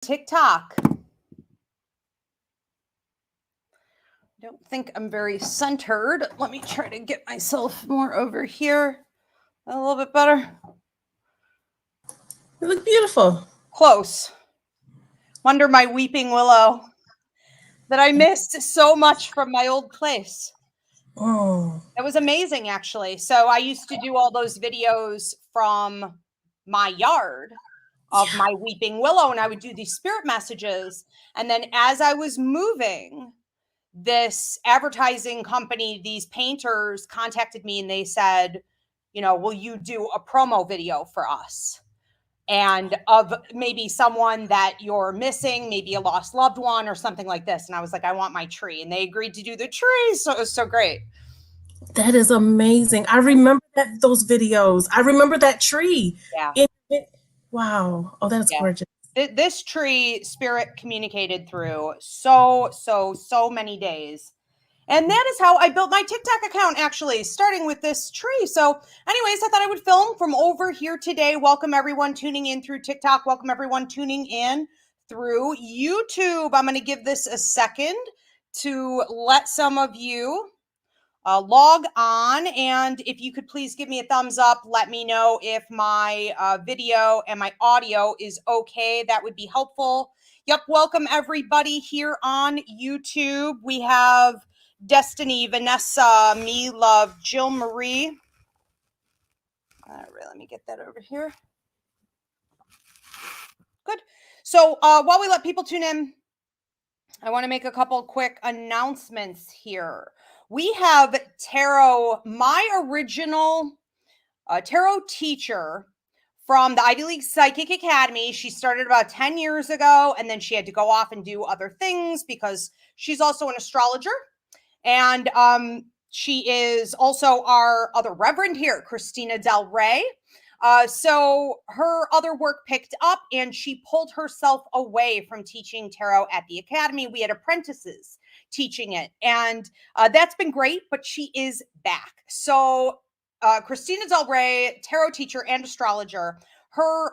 TikTok. I don't think I'm very centered. Let me try to get myself more over here. A little bit better. You look beautiful. Close. Wonder my weeping willow that I missed so much from my old place. Oh. It was amazing, actually. So I used to do all those videos from my yard of my weeping willow, and I would do these spirit messages. And then as I was moving, this advertising company, these painters contacted me and they said, will you do a promo video for us? And of maybe someone that you're missing, maybe a lost loved one or something like this. And I was like, I want my tree. And they agreed to do the tree. So it was so great. That is amazing. I remember those videos. I remember that tree. Yeah. Wow. Oh, that's gorgeous. This tree spirit communicated through so many days. And that is how I built my TikTok account, actually, starting with this tree. So anyways, I thought I would film from over here today. Welcome everyone tuning in through TikTok. Welcome everyone tuning in through YouTube. I'm going to give this a second to let some of you log on. And if you could please give me a thumbs up, let me know if my video and my audio is okay. That would be helpful. Yep. Welcome everybody here on YouTube. We have Destiny, Vanessa, Me Love, Jill Marie. All right, let me get that over here. Good. So while we let people tune in, I want to make a couple quick announcements here. We have tarot, my original tarot teacher from the Ivy League Psychic Academy. She started about 10 years ago, and then she had to go off and do other things because she's also an astrologer. And she is also our other Reverend here, Christina Del Rey. So her other work picked up and she pulled herself away from teaching tarot at the academy. We had apprentices teaching it, and that's been great, but she is back. So Christina Del Rey, tarot teacher and astrologer, her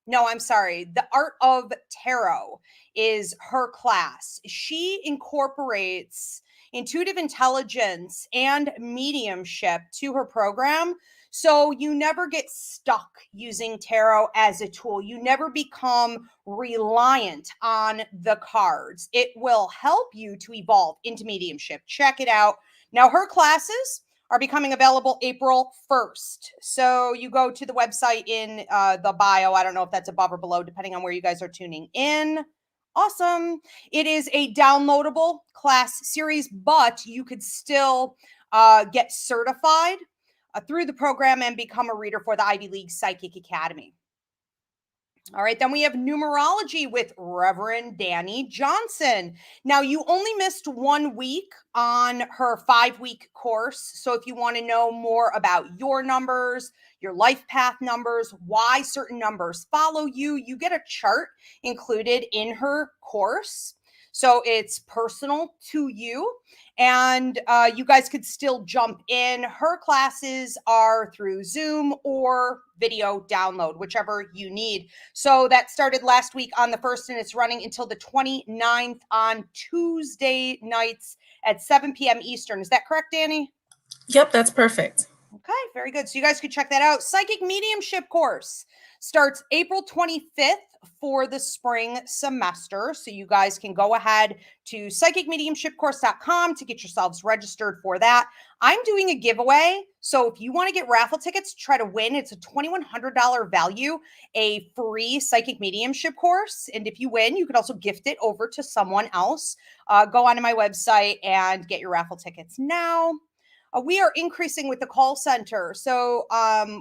the Art of Tarot is her class. She incorporates intuitive intelligence and mediumship to her program. So you never get stuck using tarot as a tool. You never become reliant on the cards. It will help you to evolve into mediumship. Check it out. Now, her classes are becoming available April 1st. So you go to the website in the bio. I don't know if that's above or below, depending on where you guys are tuning in. Awesome. It is a downloadable class series, but you could still get certified through the program and become a reader for the Ivy League Psychic Academy. All right, then we have numerology with Reverend Danny Johnson. Now, you only missed 1 week on her 5-week course. So if you want to know more about your numbers, your life path numbers, why certain numbers follow you, you get a chart included in her course. So it's personal to you, and you guys could still jump in. Her classes are through Zoom or video download, whichever you need. So that started last week on the 1st, and it's running until the 29th on Tuesday nights at 7 p.m. Eastern. Is that correct, Danny? Yep, that's perfect. Okay, very good. So you guys could check that out. Psychic Mediumship course starts April 25th for the spring semester. So you guys can go ahead to psychicmediumshipcourse.com to get yourselves registered for that. I'm doing a giveaway. So if you want to get raffle tickets to try to win, it's a $2,100 value, a free psychic mediumship course. And if you win, you could also gift it over to someone else. Go onto my website and get your raffle tickets now. We are increasing with the call center. So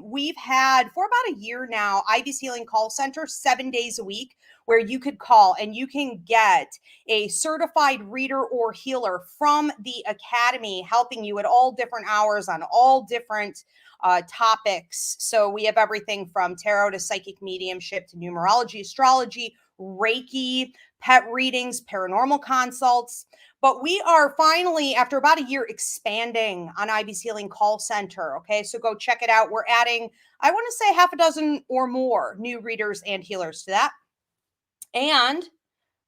we've had for about a year now, Ivy's Healing Call Center, 7 days a week, where you could call and you can get a certified reader or healer from the academy helping you at all different hours on all different topics. So we have everything from tarot to psychic mediumship to numerology, astrology, Reiki, pet readings, paranormal consults. But we are finally, after about a year, expanding on Ivy's Healing Call Center. Okay, so go check it out. We're adding, I want to say, half a dozen or more new readers and healers to that. And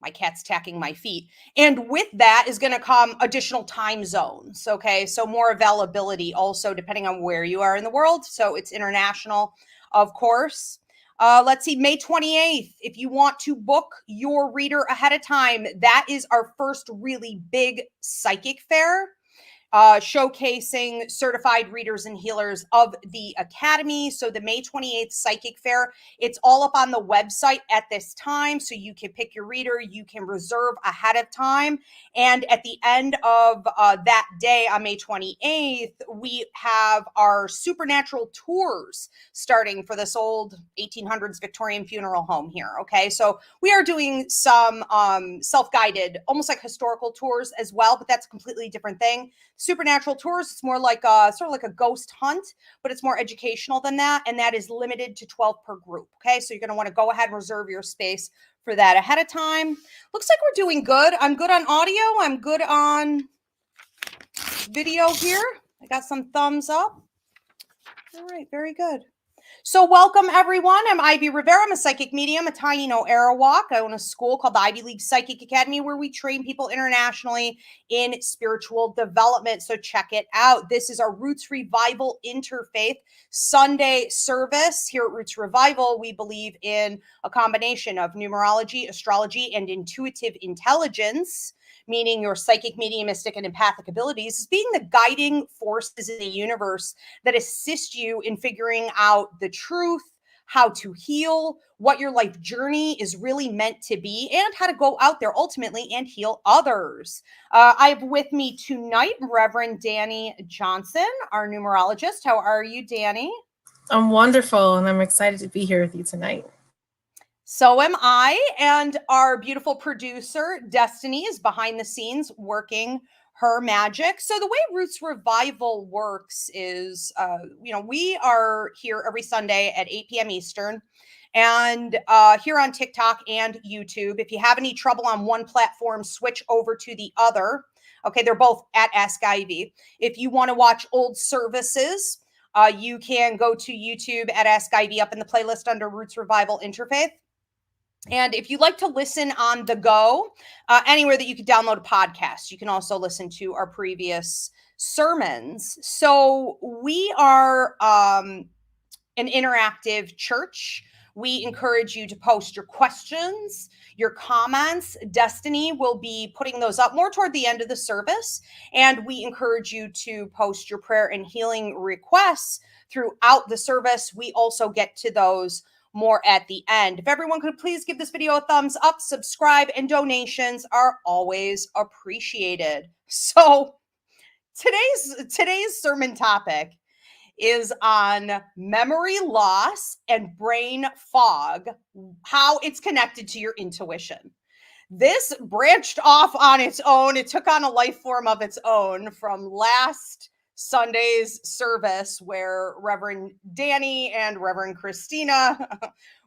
my cat's tacking my feet. And with that is going to come additional time zones. Okay. So more availability also, depending on where you are in the world. So it's international, of course. Let's see, May 28th. If you want to book your reader ahead of time, that is our first really big psychic fair. Showcasing certified readers and healers of the Academy. So the May 28th Psychic Fair, it's all up on the website at this time. So you can pick your reader, you can reserve ahead of time. And at the end of that day on May 28th, we have our supernatural tours starting for this old 1800s Victorian funeral home here. Okay, so we are doing some self-guided, almost like historical tours as well, but that's a completely different thing. Supernatural tours, it's more like sort of like a ghost hunt, but it's more educational than that, and that is limited to 12 per group. Okay, so you're going to want to go ahead and reserve your space for that ahead of time. Looks like we're doing good. I'm good on audio. I'm good on video here. I got some thumbs up. All right, very good. So welcome, everyone. I'm Ivy Rivera. I'm a psychic medium, a tiny no arrow walk. I own a school called the Ivy League Psychic Academy where we train people internationally in spiritual development. So check it out. This is our Roots Revival Interfaith Sunday service. Here at Roots Revival, we believe in a combination of numerology, astrology, and intuitive intelligence, meaning your psychic, mediumistic, and empathic abilities, is being the guiding forces in the universe that assist you in figuring out the truth, how to heal, what your life journey is really meant to be, and how to go out there ultimately and heal others. I have with me tonight Reverend Danny Johnson, our numerologist. How are you, Danny? I'm wonderful, and I'm excited to be here with you tonight. So am I, and our beautiful producer, Destiny, is behind the scenes working her magic. So the way Roots Revival works is, we are here every Sunday at 8 p.m. Eastern, and here on TikTok and YouTube. If you have any trouble on one platform, switch over to the other. Okay, they're both at Ask Ivy. If you want to watch old services, you can go to YouTube at Ask Ivy up in the playlist under Roots Revival Interfaith. And if you'd like to listen on the go, anywhere that you could download a podcast, you can also listen to our previous sermons. So we are an interactive church. We encourage you to post your questions, your comments. Destiny will be putting those up more toward the end of the service. And we encourage you to post your prayer and healing requests throughout the service. We also get to those more at the end. If everyone could please give this video a thumbs up, subscribe, and donations are always appreciated. So today's sermon topic is on memory loss and brain fog, how it's connected to your intuition. This branched off on its own. It took on a life form of its own from last Sunday's service, where Reverend Danny and Reverend Christina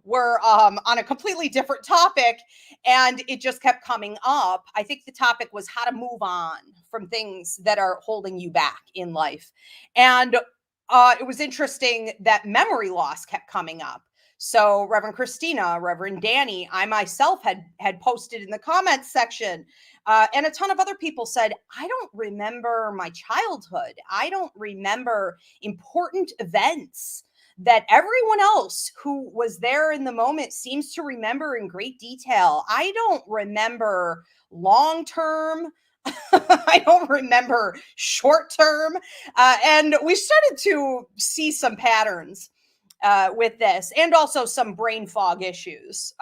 were on a completely different topic, and it just kept coming up. I think the topic was how to move on from things that are holding you back in life. And it was interesting that memory loss kept coming up. So Reverend Christina, Reverend Danny, I myself had posted in the comments section, and a ton of other people said, I don't remember my childhood. I don't remember important events that everyone else who was there in the moment seems to remember in great detail. I don't remember long term. I don't remember short term. And we started to see some patterns with this, and also some brain fog issues.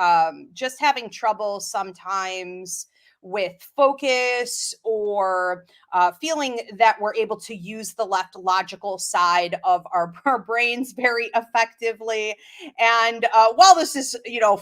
Just having trouble sometimes with focus, or feeling that we're able to use the left logical side of our brains very effectively. And while this is,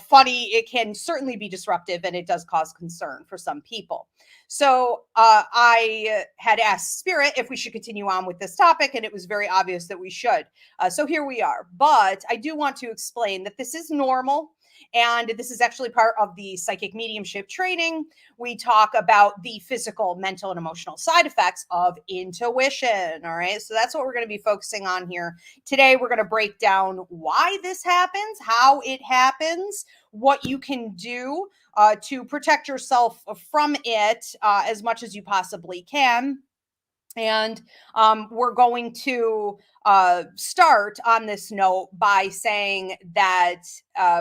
funny, it can certainly be disruptive, and it does cause concern for some people. So I had asked Spirit if we should continue on with this topic, and it was very obvious that we should. So here we are. But I do want to explain that this is normal. And this is actually part of the psychic mediumship training. We talk about the physical, mental, and emotional side effects of intuition. All right. So that's what we're going to be focusing on here. Today, we're going to break down why this happens, how it happens, what you can do to protect yourself from it as much as you possibly can. And we're going to start on this note by saying that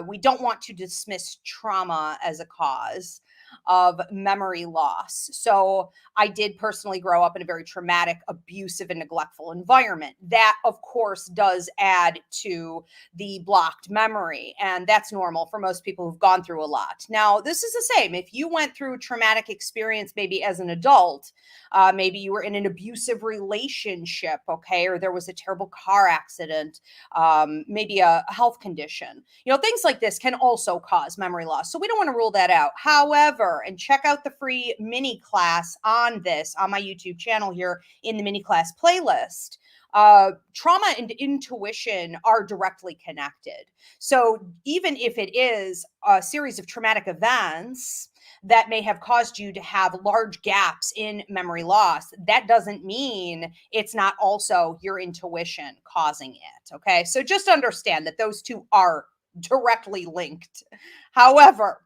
we don't want to dismiss trauma as a cause of memory loss. So I did personally grow up in a very traumatic, abusive, and neglectful environment. That, of course, does add to the blocked memory. And that's normal for most people who've gone through a lot. Now, this is the same. If you went through a traumatic experience, maybe as an adult, maybe you were in an abusive relationship, okay, or there was a terrible car accident, maybe a health condition. Things like this can also cause memory loss. So we don't want to rule that out. However, and check out the free mini class on this on my YouTube channel here in the mini class playlist. Trauma and intuition are directly connected. So even if it is a series of traumatic events that may have caused you to have large gaps in memory loss, that doesn't mean it's not also your intuition causing it. Okay. So just understand that those two are directly linked. However,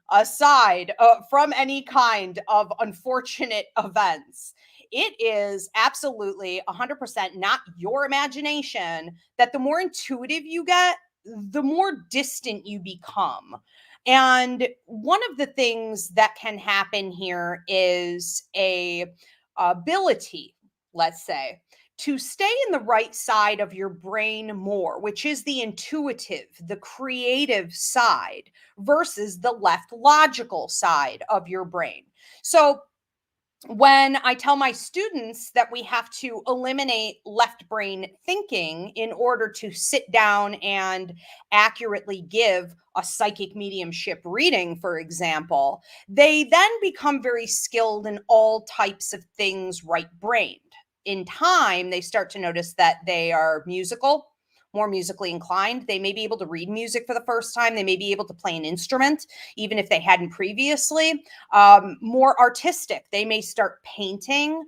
aside from any kind of unfortunate events, it is absolutely 100% not your imagination that the more intuitive you get, the more distant you become. And one of the things that can happen here is a ability, let's say, to stay in the right side of your brain more, which is the intuitive, the creative side, versus the left logical side of your brain. So when I tell my students that we have to eliminate left brain thinking in order to sit down and accurately give a psychic mediumship reading, for example, they then become very skilled in all types of things right brained. In time, they start to notice that they are more musically inclined. They may be able to read music for the first time. They may be able to play an instrument, even if they hadn't previously. More artistic. They may start painting,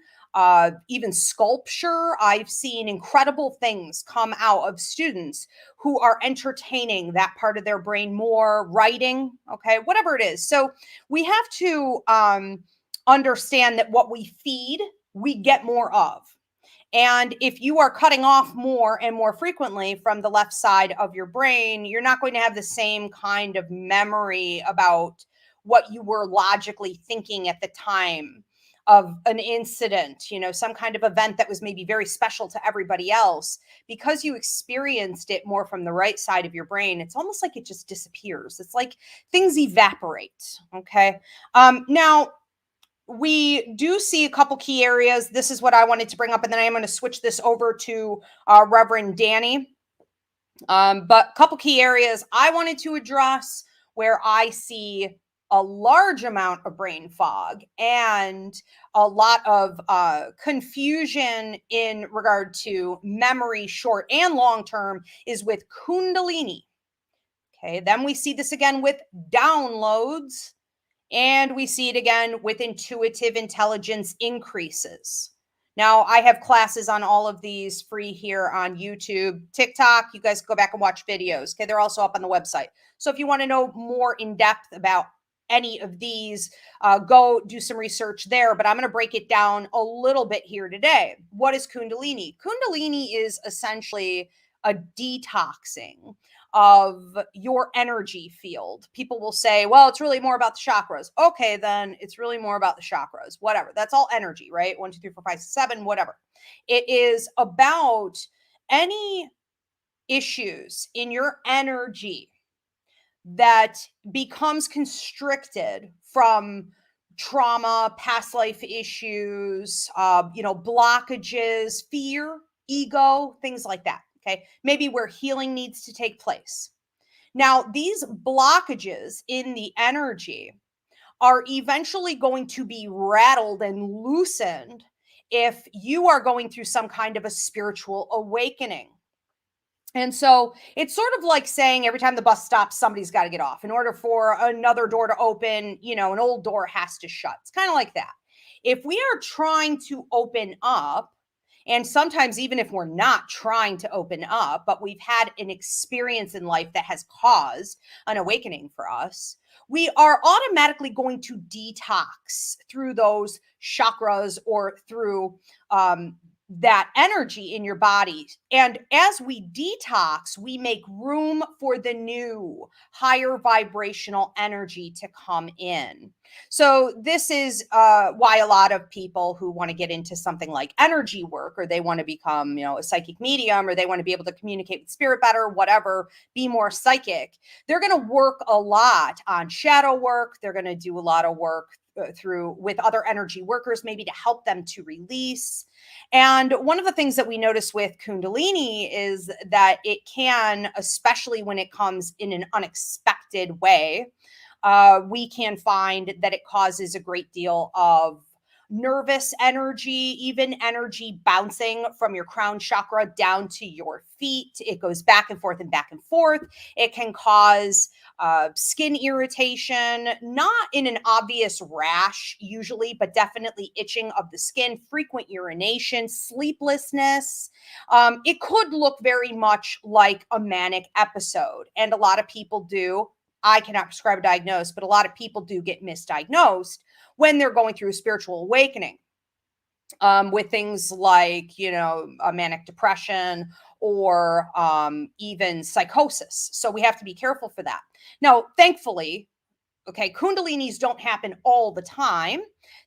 even sculpture. I've seen incredible things come out of students who are entertaining that part of their brain more, writing, okay, whatever it is. So we have to understand that what we feed, we get more of. And if you are cutting off more and more frequently from the left side of your brain, you're not going to have the same kind of memory about what you were logically thinking at the time of an incident, some kind of event that was maybe very special to everybody else. Because you experienced it more from the right side of your brain, it's almost like it just disappears. It's like things evaporate. Okay. Now, we do see a couple key areas. This is what I wanted to bring up, and then I'm going to switch this over to Reverend Danny. But a couple key areas I wanted to address where I see a large amount of brain fog and a lot of confusion in regard to memory, short and long term, is with Kundalini. Okay, then we see this again with downloads. And we see it again with intuitive intelligence increases. Now, I have classes on all of these free here on YouTube, TikTok. You guys go back and watch videos. Okay, they're also up on the website. So if you want to know more in depth about any of these, go do some research there. But I'm going to break it down a little bit here today. What is Kundalini? Kundalini is essentially a detoxing of your energy field. People will say, well, it's really more about the chakras. Okay, then it's really more about the chakras. Whatever. That's all energy, right? 1, 2, 3, 4, 5, 6, 7, whatever. It is about any issues in your energy that becomes constricted from trauma, past life issues, blockages, fear, ego, things like that. Okay. Maybe where healing needs to take place. Now, these blockages in the energy are eventually going to be rattled and loosened if you are going through some kind of a spiritual awakening. And so it's sort of like saying every time the bus stops, somebody's got to get off. In order for another door to open, an old door has to shut. It's kind of like that. If we are trying to open up, And sometimes, even if we're not trying to open up, but we've had an experience in life that has caused an awakening for us, we are automatically going to detox through those chakras or through that energy in your body. And as we detox, we make room for the new, higher vibrational energy to come in. So this is why a lot of people who want to get into something like energy work, or they want to become, a psychic medium, or they want to be able to communicate with spirit better, whatever, be more psychic, they're going to work a lot on shadow work. They're going to do a lot of work through with other energy workers, maybe to help them to release. And one of the things that we notice with Kundalini is that it can, especially when it comes in an unexpected way, we can find that it causes a great deal of nervous energy, even energy bouncing from your crown chakra down to your feet. It goes back and forth and back and forth. It can cause skin irritation, not in an obvious rash usually, but definitely itching of the skin, frequent urination, sleeplessness. It could look very much like a manic episode. And a lot of people do. I cannot prescribe a diagnose, but a lot of people do get misdiagnosed when they're going through a spiritual awakening with things like, a manic depression or even psychosis. So we have to be careful for that. Now, thankfully, okay, Kundalinis don't happen all the time.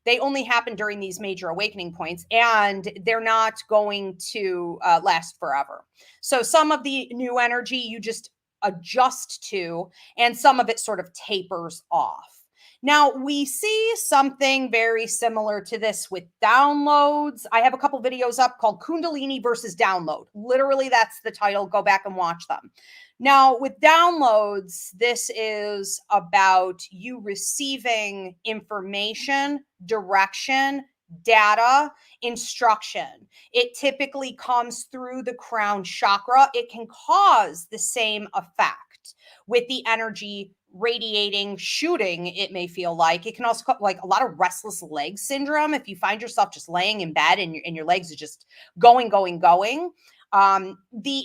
They only happen during these major awakening points, and they're not going to last forever. So some of the new energy you just adjust to, and some of it sort of tapers off. Now, we see something very similar to this with downloads. I have a couple videos up called Kundalini versus Download. Literally, that's the title. Go back and watch them. Now, with downloads, this is about you receiving information, direction, data, instruction. It typically comes through the crown chakra. It can cause the same effect with the energy radiating, shooting, it may feel like. It can also like a lot of restless leg syndrome. If you find yourself just laying in bed and your legs are just going, the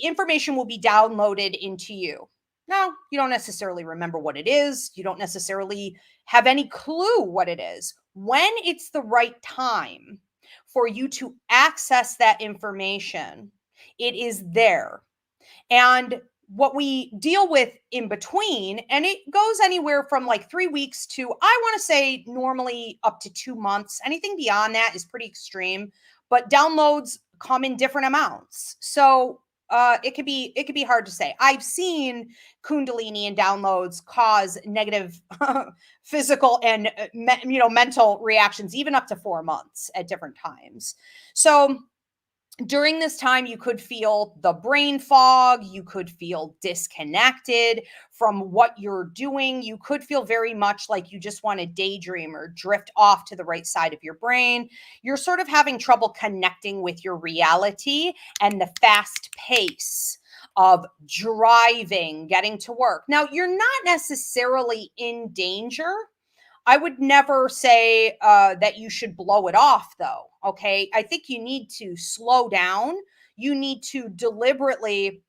information will be downloaded into you. Now, you don't necessarily remember what it is. You don't necessarily have any clue what it is. When it's the right time for you to access that information, it is there. And what we deal with in between, and it goes anywhere from like 3 weeks to, I want to say, normally up to 2 months. Anything beyond that is pretty extreme, but downloads come in different amounts. So it could be hard to say. I've seen Kundalini and downloads cause negative physical and mental reactions, even up to 4 months at different times. So during this time, you could feel the brain fog. You could feel disconnected from what you're doing. You could feel very much like you just want to daydream or drift off to the right side of your brain. You're sort of having trouble connecting with your reality and the fast pace of driving, getting to work. Now, you're not necessarily in danger. I would never say that you should blow it off, though. Okay. I think you need to slow down. You need to deliberately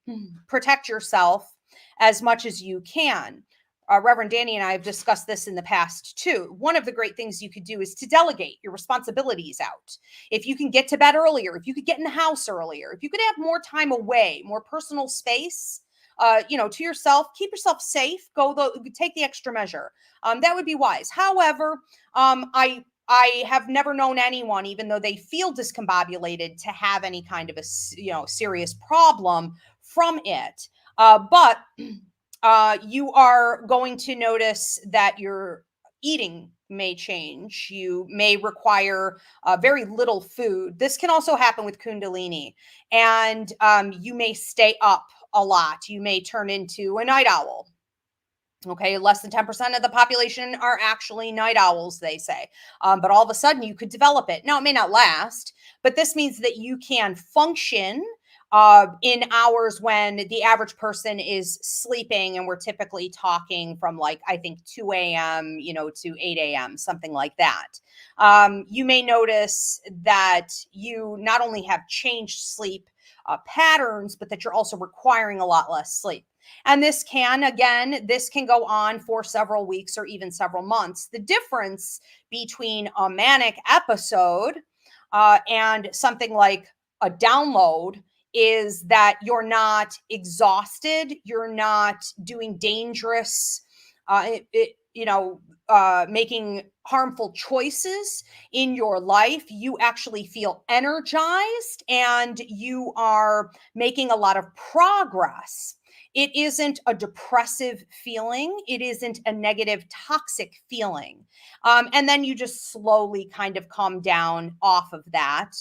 protect yourself as much as you can. Reverend Danny and I have discussed this in the past too. One of the great things you could do is to delegate your responsibilities out. If you can get to bed earlier, if you could get in the house earlier, if you could have more time away, more personal space, to yourself, keep yourself safe, take the extra measure. That would be wise. However, I have never known anyone, even though they feel discombobulated, to have any kind of a serious problem from it. But you are going to notice that your eating may change. You may require very little food. This can also happen with Kundalini, and you may stay up a lot. You may turn into a night owl. Okay, less than 10% of the population are actually night owls, they say. But all of a sudden you could develop it. Now, it may not last, but this means that you can function in hours when the average person is sleeping, and we're typically talking from like, I think 2 a.m., to 8 a.m., something like that. You may notice that you not only have changed sleep patterns, but that you're also requiring a lot less sleep. And this can go on for several weeks or even several months. The difference between a manic episode and something like a download is that you're not exhausted, you're not doing dangerous, making harmful choices in your life. You actually feel energized and you are making a lot of progress. It isn't a depressive feeling. It isn't a negative, toxic feeling. And then you just slowly kind of come down off of that.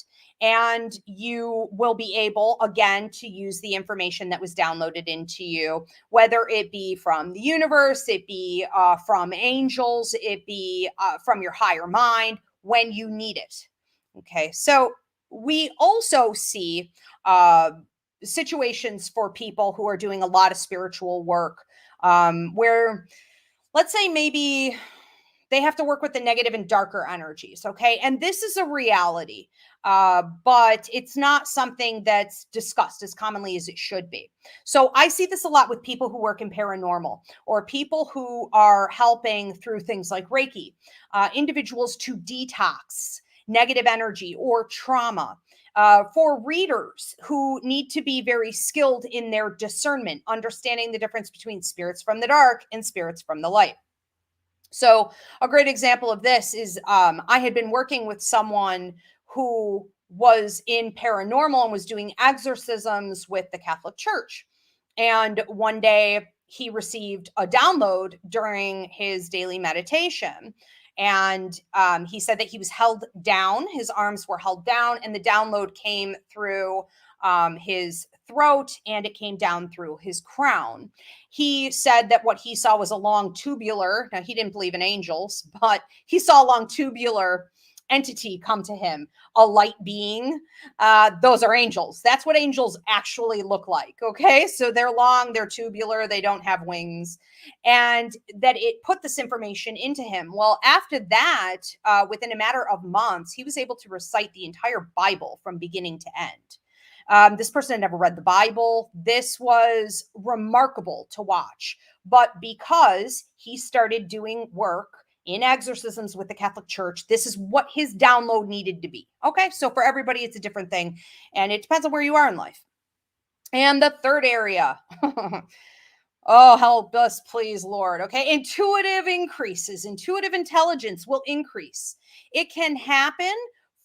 And you will be able, again, to use the information that was downloaded into you, whether it be from the universe, it be from angels, it be from your higher mind when you need it. Okay, so we also see situations for people who are doing a lot of spiritual work where, let's say, maybe they have to work with the negative and darker energies. Okay. And this is a reality, but it's not something that's discussed as commonly as it should be. So I see this a lot with people who work in paranormal or people who are helping through things like Reiki, individuals to detox negative energy or trauma. For readers who need to be very skilled in their discernment, understanding the difference between spirits from the dark and spirits from the light. So a great example of this is I had been working with someone who was in paranormal and was doing exorcisms with the Catholic Church. And one day he received a download during his daily meditation. And he said that he was held down, his arms were held down, and the download came through his throat and it came down through his crown. He said that what he saw was a long tubular. Now, he didn't believe in angels, but he saw a long tubular entity come to him, a light being. Those are angels. That's what angels actually look like. Okay. So they're long, they're tubular, they don't have wings. And that it put this information into him. Well, after that, within a matter of months, he was able to recite the entire Bible from beginning to end. This person had never read the Bible. This was remarkable to watch. But because he started doing work in exorcisms with the Catholic Church, this is what his download needed to be. Okay, so for everybody, it's a different thing. And it depends on where you are in life. And the third area. Oh, help us, please, Lord. Okay, intuitive increases. Intuitive intelligence will increase. It can happen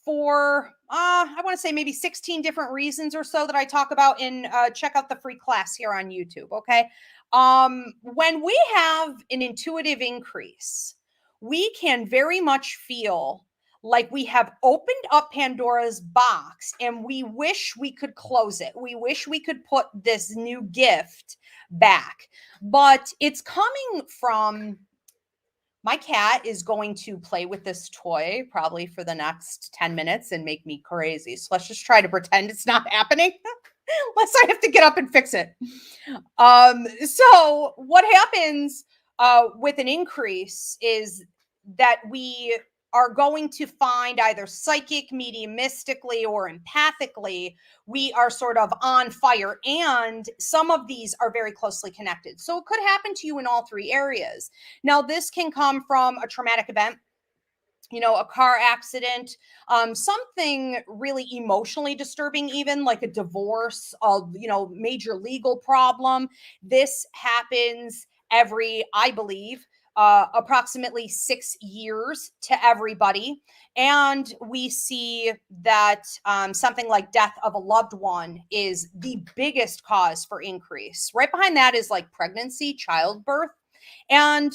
for I want to say maybe 16 different reasons or so that I talk about in check out the free class here on YouTube. Okay. When we have an intuitive increase, we can very much feel like we have opened up Pandora's box and we wish we could close it. We wish we could put this new gift back, but it's coming from. My cat is going to play with this toy probably for the next 10 minutes and make me crazy. So let's just try to pretend it's not happening. Unless I have to get up and fix it. So what happens with an increase is that we are going to find either psychic, mediumistically, or empathically, we are sort of on fire. And some of these are very closely connected. So it could happen to you in all three areas. Now, this can come from a traumatic event, a car accident, something really emotionally disturbing, even like a divorce, major legal problem. This happens every, I believe, approximately 6 years to everybody. And we see that something like death of a loved one is the biggest cause for increase. Right behind that is like pregnancy, childbirth. And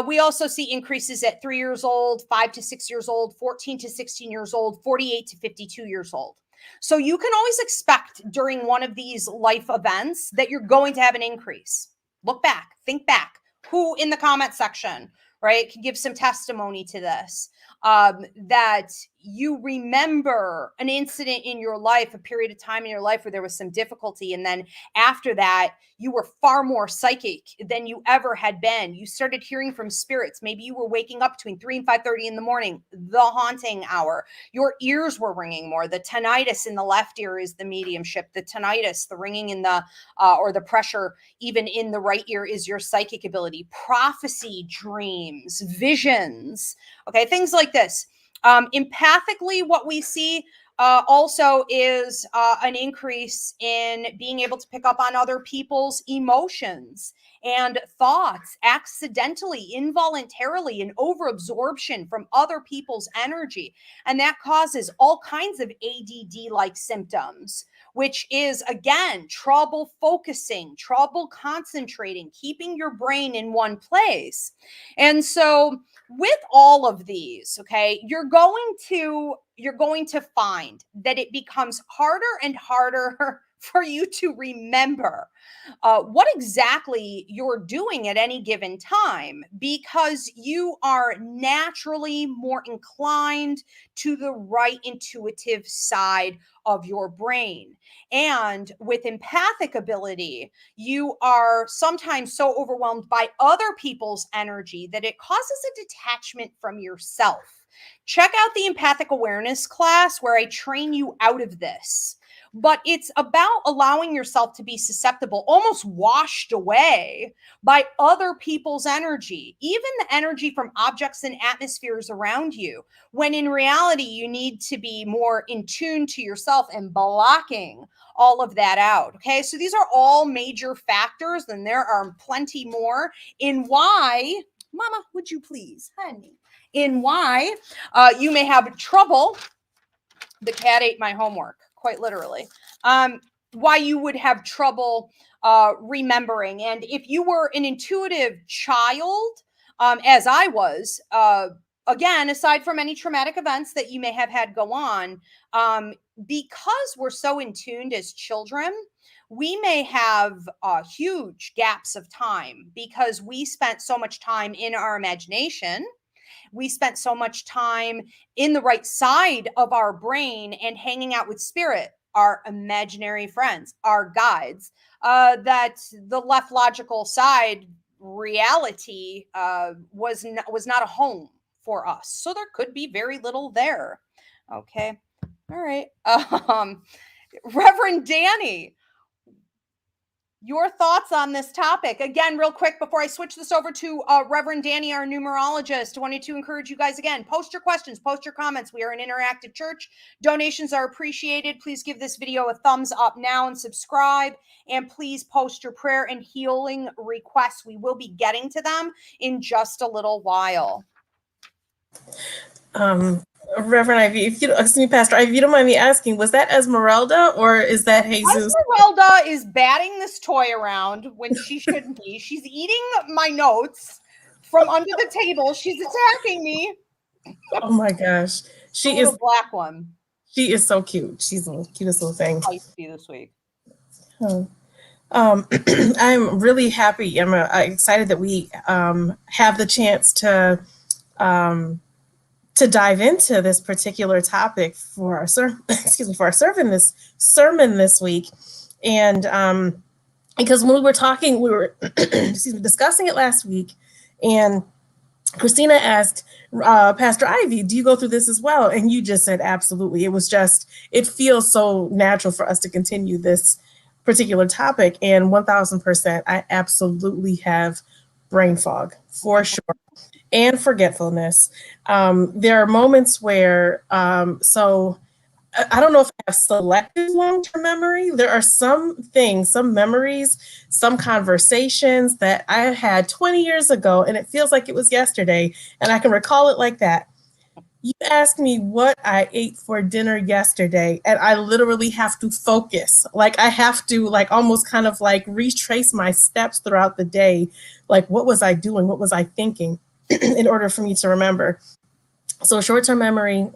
we also see increases at 3 years old, 5 to 6 years old, 14 to 16 years old, 48 to 52 years old. So you can always expect during one of these life events that you're going to have an increase. Look back, think back. Who in the comment section, right, can give some testimony to this, that you remember an incident in your life, a period of time in your life where there was some difficulty. And then after that, you were far more psychic than you ever had been. You started hearing from spirits. Maybe you were waking up between 3 and 5:30 in the morning, the haunting hour. Your ears were ringing more. The tinnitus in the left ear is the mediumship. The tinnitus, the ringing in the, or the pressure even in the right ear is your psychic ability. Prophecy, dreams, visions, okay, things like this. Empathically, what we see also is an increase in being able to pick up on other people's emotions and thoughts accidentally, involuntarily, and overabsorption from other people's energy. And that causes all kinds of ADD-like symptoms, which is, again, trouble focusing, trouble concentrating, keeping your brain in one place. And so with all of these, okay, you're going to find that it becomes harder and harder for you to remember what exactly you're doing at any given time, because you are naturally more inclined to the right intuitive side of your brain. And with empathic ability, you are sometimes so overwhelmed by other people's energy that it causes a detachment from yourself. Check out the empathic awareness class where I train you out of this. But it's about allowing yourself to be susceptible, almost washed away by other people's energy, even the energy from objects and atmospheres around you, when in reality, you need to be more in tune to yourself and blocking all of that out. Okay, so these are all major factors, and there are plenty more in why, Mama, would you please, honey, in why you may have trouble. The cat ate my homework, quite literally. Why you would have trouble remembering. And if you were an intuitive child, as I was, again, aside from any traumatic events that you may have had go on, because we're so in tuned as children, we may have huge gaps of time because we spent so much time in our imagination. We spent so much time in the right side of our brain and hanging out with spirit, our imaginary friends, our guides, that the left logical side, reality, was not a home for us. So there could be very little there. Okay. All right. Reverend Danny, your thoughts on this topic. Again, real quick, before I switch this over to Reverend Danny, our numerologist, I wanted to encourage you guys again, post your questions, post your comments. We are an interactive church. Donations are appreciated. Please give this video a thumbs up now and subscribe. And please post your prayer and healing requests. We will be getting to them in just a little while. Reverend Ivy, excuse me, Pastor Ivy, if you don't mind me asking, was that Esmeralda or is that Jesus? Esmeralda is batting this toy around when she shouldn't be. She's eating my notes from under the table. She's attacking me. Oh my gosh. She is a black one. She is so cute. She's the cutest little thing. Feisty this week. I'm really happy. I'm excited that we have the chance to dive into this particular topic for our sermon this week. And because when we were talking, we were discussing it last week, and Christina asked Pastor Ivy, do you go through this as well? And you just said absolutely. It feels so natural for us to continue this particular topic, and 1000%, I absolutely have brain fog for sure. And forgetfulness. There are moments where, so I don't know if I have selective long-term memory. There are some things, some memories, some conversations that I had 20 years ago, and it feels like it was yesterday, and I can recall it like that. You asked me what I ate for dinner yesterday, and I literally have to focus. Like I have to almost kind of retrace my steps throughout the day. Like, what was I doing? What was I thinking? In order for me to remember. So short-term memory,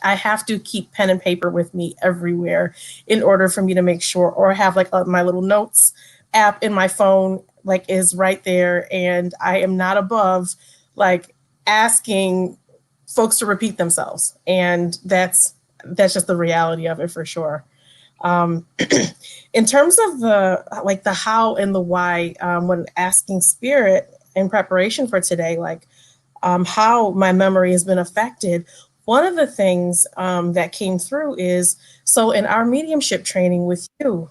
I have to keep pen and paper with me everywhere in order for me to make sure, or have my little notes app in my phone is right there. And I am not above asking folks to repeat themselves. And that's just the reality of it for sure. In terms of the how and the why, when asking spirit in preparation for today, how my memory has been affected, one of the things that came through is, so in our mediumship training with you,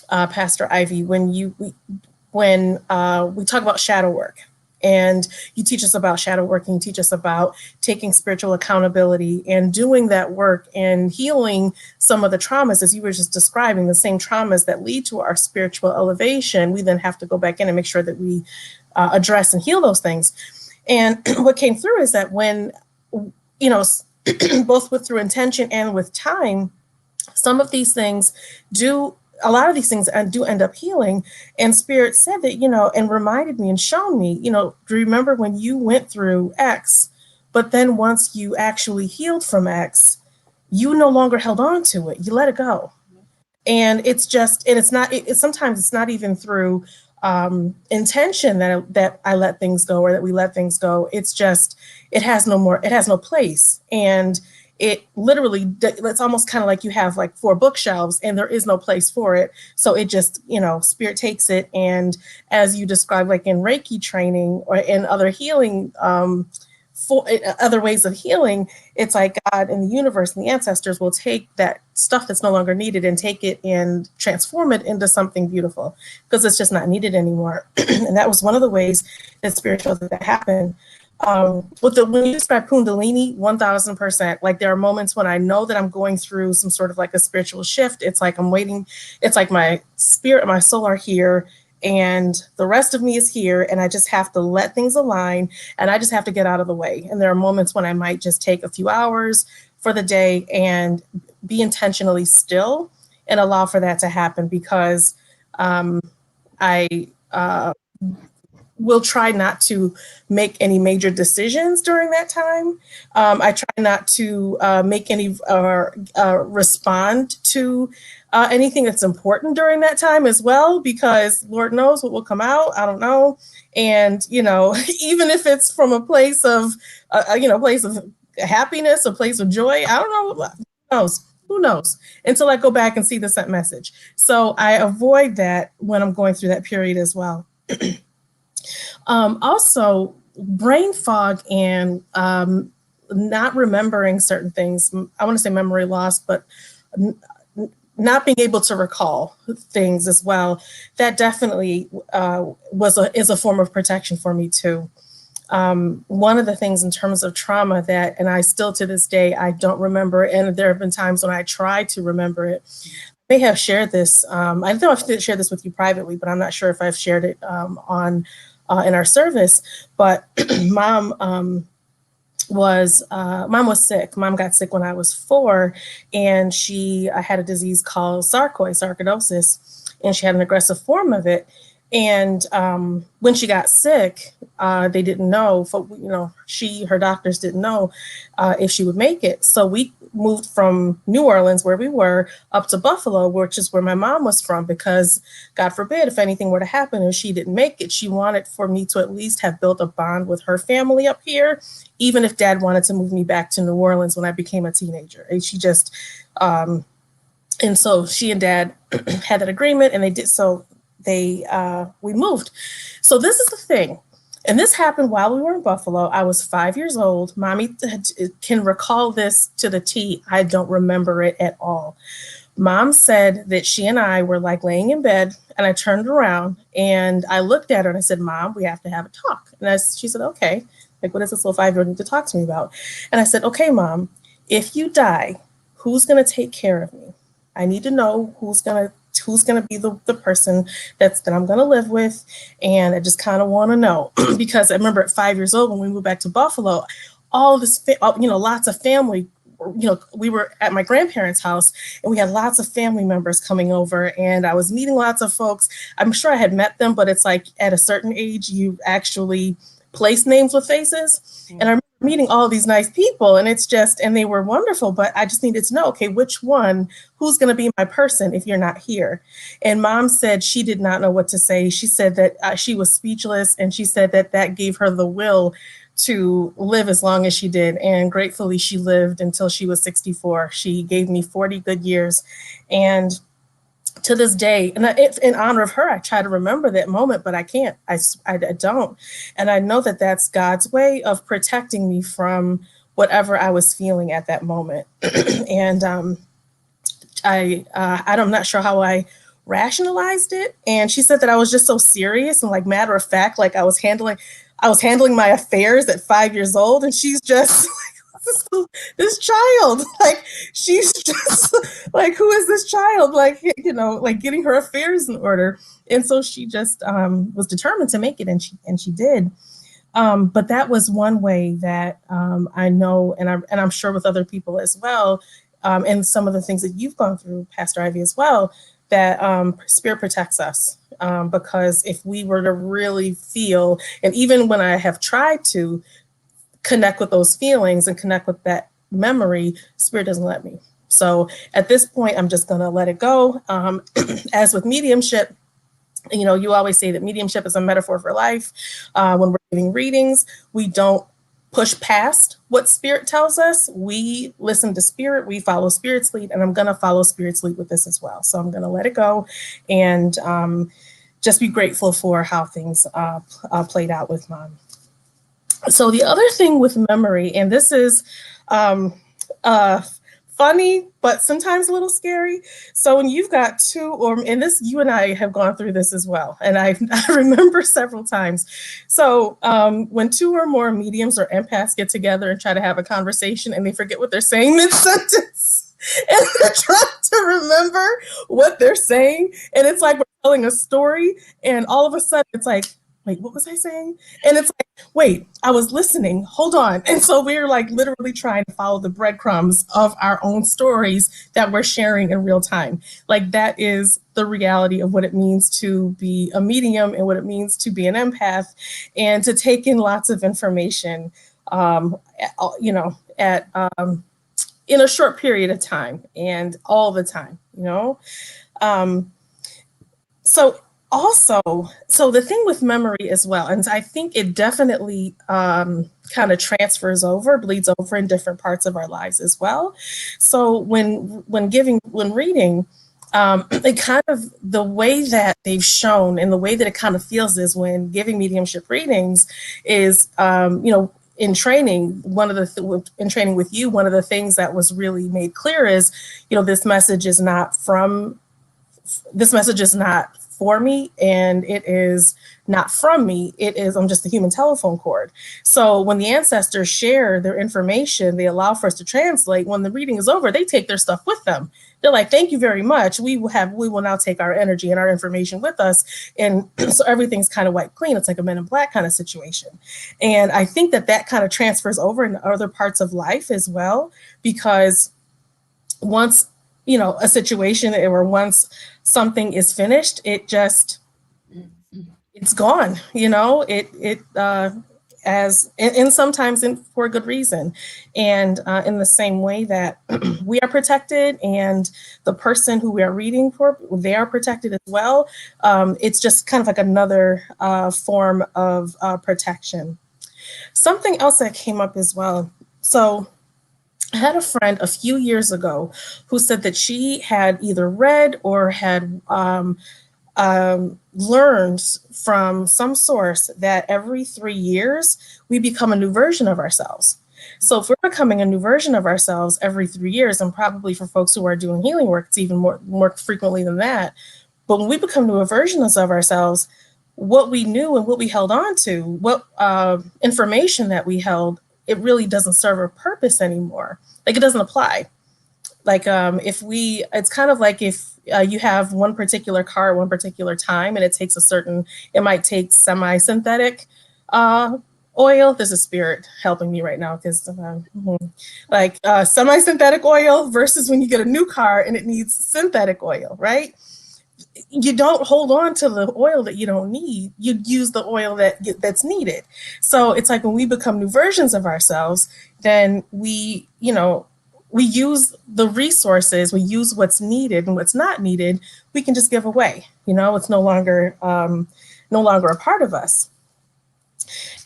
Pastor Ivy, when we talk about shadow work, and you teach us about shadow working, you teach us about taking spiritual accountability and doing that work and healing some of the traumas, as you were just describing, the same traumas that lead to our spiritual elevation. We then have to go back in and make sure that we address and heal those things. And what came through is that when, both through intention and with time, some of these things a lot of these things do end up healing. And Spirit said that, and reminded me and shown me, remember when you went through X, but then once you actually healed from X, you no longer held on to it. You let it go. And it's just, and it's not, sometimes it's not even through intention that I let things go, or that we let things go. It's just, it has no place. And it literally, it's almost kind of like you have 4 bookshelves and there is no place for it. So it just, Spirit takes it. And as you described, in Reiki training or in other healing, for other ways of healing, it's like God and the universe and the ancestors will take that stuff that's no longer needed and take it and transform it into something beautiful, because it's just not needed anymore. And that was one of the ways that Spirit showed that happened. When you describe Kundalini, 1000%, there are moments when I know that I'm going through some sort of a spiritual shift. It's like I'm waiting. It's like my spirit and my soul are here and the rest of me is here, and I just have to let things align and I just have to get out of the way. And there are moments when I might just take a few hours for the day and be intentionally still and allow for that to happen, because I will try not to make any major decisions during that time. I try not to make any respond to anything that's important during that time as well, because Lord knows what will come out. I don't know. And, even if it's from a place of, place of happiness, a place of joy, I don't know. Who knows? Until I go back and see the sent message. So I avoid that when I'm going through that period as well. Also, brain fog and not remembering certain things. I want to say memory loss, but not being able to recall things as well. That definitely is a form of protection for me too. One of the things in terms of trauma and I still to this day, I don't remember. And there have been times when I try to remember it. I may have shared this. I know I've shared this with you privately, but I'm not sure if I've shared it in our service. But mom was sick. Mom got sick when I was 4, and she had a disease called sarcoidosis, and she had an aggressive form of it. And when she got sick, they didn't know, her doctors didn't know if she would make it. So we moved from New Orleans, where we were, up to Buffalo, which is where my mom was from, because God forbid, if anything were to happen and she didn't make it, she wanted for me to at least have built a bond with her family up here, even if Dad wanted to move me back to New Orleans when I became a teenager. And she just, and so she and Dad had that agreement, and they did so. We moved. So this is the thing. And this happened while we were in Buffalo. I was 5 years old. Mommy can recall this to the T. I don't remember it at all. Mom said that she and I were laying in bed, and I turned around and I looked at her and I said, "Mom, we have to have a talk." And she said, "Okay." What does this little 5-year-old need to talk to me about? And I said, "Okay, Mom, if you die, who's going to take care of me? I need to know who's going to be the person that I'm going to live with. And I just kind of want to know," because I remember at 5 years old, when we moved back to Buffalo, all this, lots of family, we were at my grandparents' house, and we had lots of family members coming over, and I was meeting lots of folks. I'm sure I had met them, but it's like at a certain age, you actually place names with faces. Mm-hmm. And I remember meeting all these nice people, and and they were wonderful, but I just needed to know, okay, who's going to be my person if you're not here? And Mom said she did not know what to say. She said that she was speechless, and she said that gave her the will to live as long as she did. And gratefully, she lived until she was 64. She gave me 40 good years. And to this day, and in honor of her, I try to remember that moment, but I can't. I don't. And I know that that's God's way of protecting me from whatever I was feeling at that moment. And I'm not sure how I rationalized it. And she said that I was just so serious and like matter of fact, like I was handling my affairs at 5 years old, and she's just like, this child, like she's just like, who is this child? Like, you know, like getting her affairs in order. And so she just was determined to make it, and she did. But that was one way that I know, and I'm sure with other people as well, and some of the things that you've gone through, Pastor Ivy, as well, that Spirit protects us. Because if we were to really feel, and even when I have tried to connect with those feelings and connect with that memory, Spirit doesn't let me. So at this point, I'm just going to let it go. As with mediumship, you know, you always say that mediumship is a metaphor for life. When we're giving readings, we don't push past what Spirit tells us. We listen to Spirit, we follow Spirit's lead, and I'm going to follow Spirit's lead with this as well. So I'm going to let it go and just be grateful for how things played out with Mom. So the other thing with memory, and this is funny, but sometimes a little scary. So when you've got and this, you and I have gone through this as well. And I remember several times. So when two or more mediums or empaths get together and try to have a conversation and they forget what they're saying mid-sentence, and they're trying to remember what they're saying. And it's like we're telling a story, and all of a sudden it's like, wait, what was I saying? And it's like, wait, I was listening, hold on. And so we're like literally trying to follow the breadcrumbs of our own stories that we're sharing in real time. Like that is the reality of what it means to be a medium and what it means to be an empath, and to take in lots of information, you know, in a short period of time and all the time, you know? So the thing with memory as well, and I think it definitely kind of transfers over, bleeds over in different parts of our lives as well. So when reading, it kind of, the way that they've shown and the way that it kind of feels is when giving mediumship readings is, you know, in training, in training with you, one of the things that was really made clear is, you know, this message is not for me, and it is not from me. It is, I'm just a human telephone cord. So when the ancestors share their information, they allow for us to translate. When the reading is over, they take their stuff with them. They're like, thank you very much. We will now take our energy and our information with us. And so everything's kind of wiped clean. It's like a Men in Black kind of situation. And I think that kind of transfers over into other parts of life as well, because once, you know, a situation, or once something is finished, it's gone, you know, and sometimes for a good reason. And in the same way that we are protected and the person who we are reading for, they are protected as well. It's just kind of like another form of protection. Something else that came up as well. So I had a friend a few years ago who said that she had either read or had learned from some source that every 3 years we become a new version of ourselves. So if we're becoming a new version of ourselves every 3 years, and probably for folks who are doing healing work, it's even more frequently than that. But when we become new versions of ourselves, what we knew and what we held on to, what information that we held, it really doesn't serve a purpose anymore. Like it doesn't apply. Like it's kind of like if you have one particular car at one particular time, and it might take semi-synthetic oil. There's a spirit helping me right now, because semi-synthetic oil versus when you get a new car and it needs synthetic oil, right? You don't hold on to the oil that you don't need. You use the oil that's needed. So it's like when we become new versions of ourselves, then we use the resources, we use what's needed, and what's not needed, we can just give away. You know, it's no longer a part of us.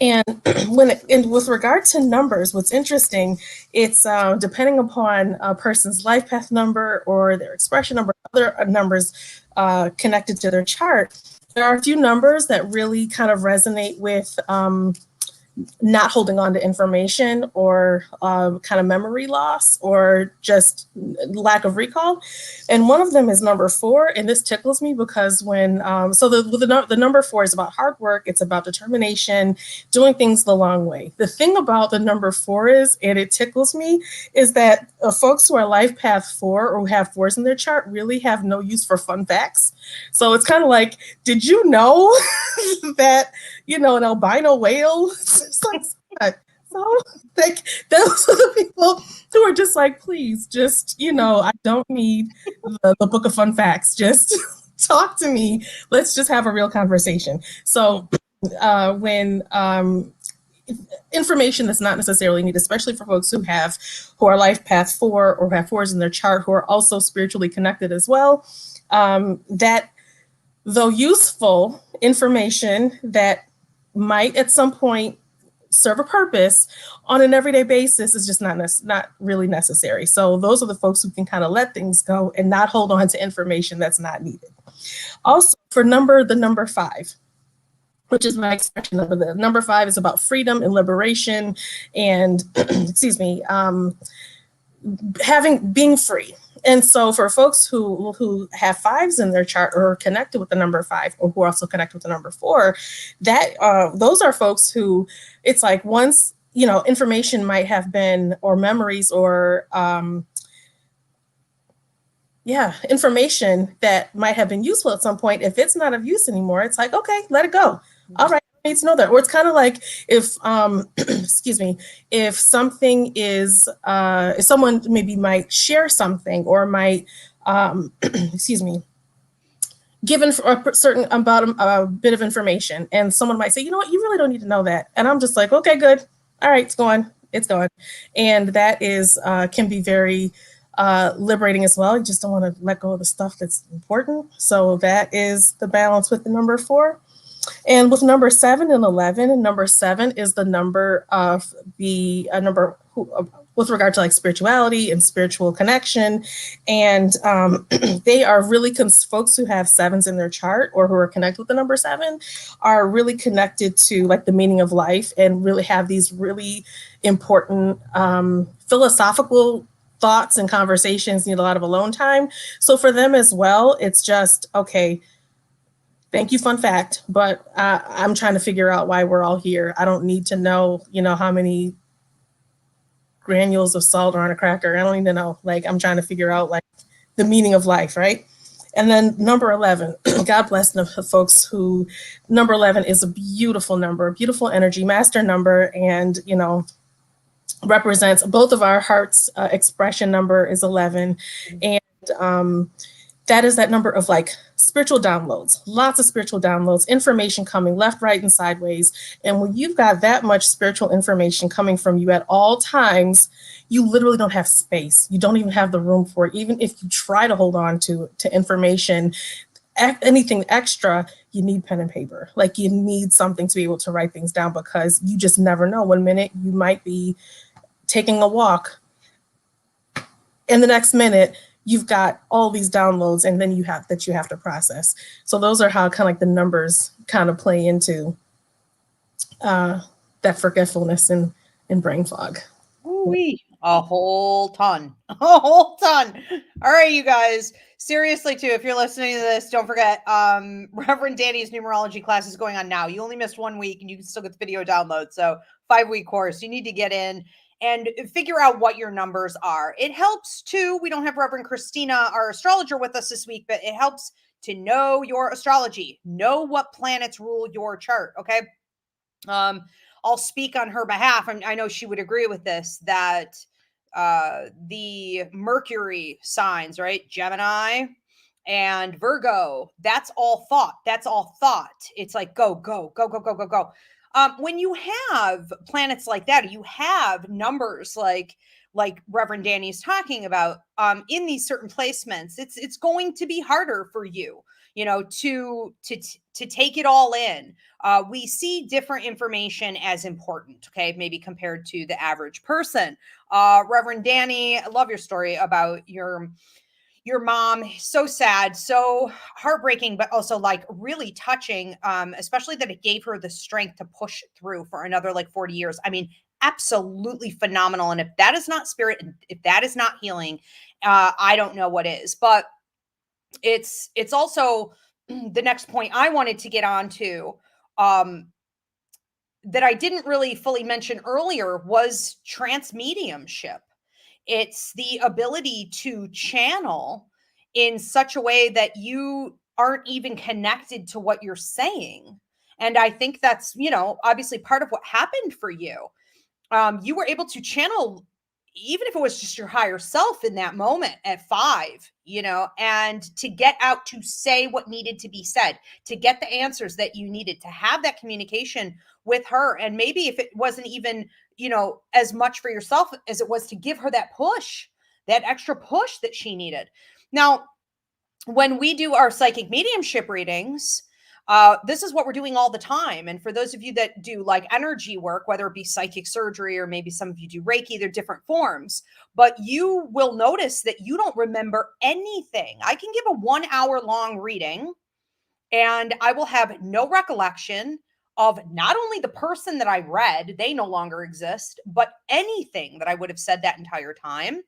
And with regard to numbers, what's interesting, it's depending upon a person's life path number or their expression number, other numbers connected to their chart. There are a few numbers that really kind of resonate with not holding on to information or kind of memory loss or just lack of recall. And one of them is number 4. And this tickles me because when, the number 4 is about hard work. It's about determination, doing things the long way. The thing about the number 4 is, and it tickles me, is that folks who are life path 4 or who have 4s in their chart really have no use for fun facts. So it's kind of like, did you know that, an albino whale? So, like, those are the people who are just like, please, just, I don't need the book of fun facts. Just talk to me. Let's just have a real conversation. So when information that's not necessarily needed, especially for folks who are life path 4 or have 4s in their chart, who are also spiritually connected as well, that though useful information that might at some point serve a purpose on an everyday basis is just not really necessary. So those are the folks who can kind of let things go and not hold on to information that's not needed. Also, for the number 5, which is my expression number. The number 5 is about freedom and liberation and, excuse me, being free. And so for folks who have 5s in their chart or are connected with the number 5 or who are also connected with the number 4, that those are folks who it's like once, information might have been, or memories or information that might have been useful at some point. If it's not of use anymore, it's like, okay, let it go. All right, I need to know that. Or it's kind of like if, excuse me, if something is, if someone maybe might share something or might, excuse me, given a certain about a bit of information, and someone might say, you know what, you really don't need to know that. And I'm just like, okay, good. All right, it's going. And that is, can be very liberating as well. You just don't want to let go of the stuff that's important. So that is the balance with the number 4. And with number 7 and 11, and number 7 is the number of the number with regard to like spirituality and spiritual connection. And they are really, folks who have 7s in their chart or who are connected with the number 7 are really connected to like the meaning of life and really have these really important philosophical thoughts and conversations, need a lot of alone time. So for them as well, it's just, okay, thank you, fun fact, but I'm trying to figure out why we're all here. I don't need to know, how many granules of salt are on a cracker. I don't need to know. Like, I'm trying to figure out like the meaning of life, right? And then number 11, God bless the folks who, number 11 is a beautiful number, beautiful energy, master number, and, represents both of our hearts. Expression number is 11. And that is that number of like spiritual downloads, lots of spiritual downloads, information coming left, right, and sideways. And when you've got that much spiritual information coming from you at all times, you literally don't have space. You don't even have the room for it. Even if you try to hold on to information, anything extra, you need pen and paper. Like you need something to be able to write things down because you just never know. One minute you might be taking a walk, and the next minute you've got all these downloads, and then you have to process. So those are how kind of like the numbers kind of play into that forgetfulness and brain fog. Ooh-wee. A whole ton. All right, you guys. Seriously, too, if you're listening to this, don't forget, Reverend Danny's numerology class is going on now. You only missed 1 week and you can still get the video download. So 5-week course. You need to get in and figure out what your numbers are. It helps too. We don't have Reverend Christina, our astrologer, with us this week, but it helps to know your astrology, know what planets rule your chart. Okay. I'll speak on her behalf. I know she would agree with this, that the Mercury signs, right? Gemini and Virgo, that's all thought. It's like, go. When you have planets like that, you have numbers like Reverend Danny's talking about in these certain placements, it's going to be harder for you, to to take it all in. We see different information as important, okay, maybe compared to the average person. Reverend Danny, I love your story about your mom. So sad, so heartbreaking, but also like really touching, especially that it gave her the strength to push through for another like 40 years. I mean, absolutely phenomenal. And if that is not spirit, and if that is not healing, I don't know what is. But it's also the next point I wanted to get on to, that I didn't really fully mention earlier, was trance mediumship. It's the ability to channel in such a way that you aren't even connected to what you're saying. And I think that's, obviously part of what happened for you. You were able to channel, even if it was just your higher self in that moment at 5, and to get out to say what needed to be said, to get the answers that you needed, to have that communication with her. And maybe if it wasn't even, as much for yourself as it was to give her that push, that extra push that she needed. Now, when we do our psychic mediumship readings, this is what we're doing all the time. And for those of you that do like energy work, whether it be psychic surgery or maybe some of you do Reiki, they're different forms, but you will notice that you don't remember anything. I can give a 1 hour long reading and I will have no recollection of not only the person that I read, they no longer exist, but anything that I would have said that entire time.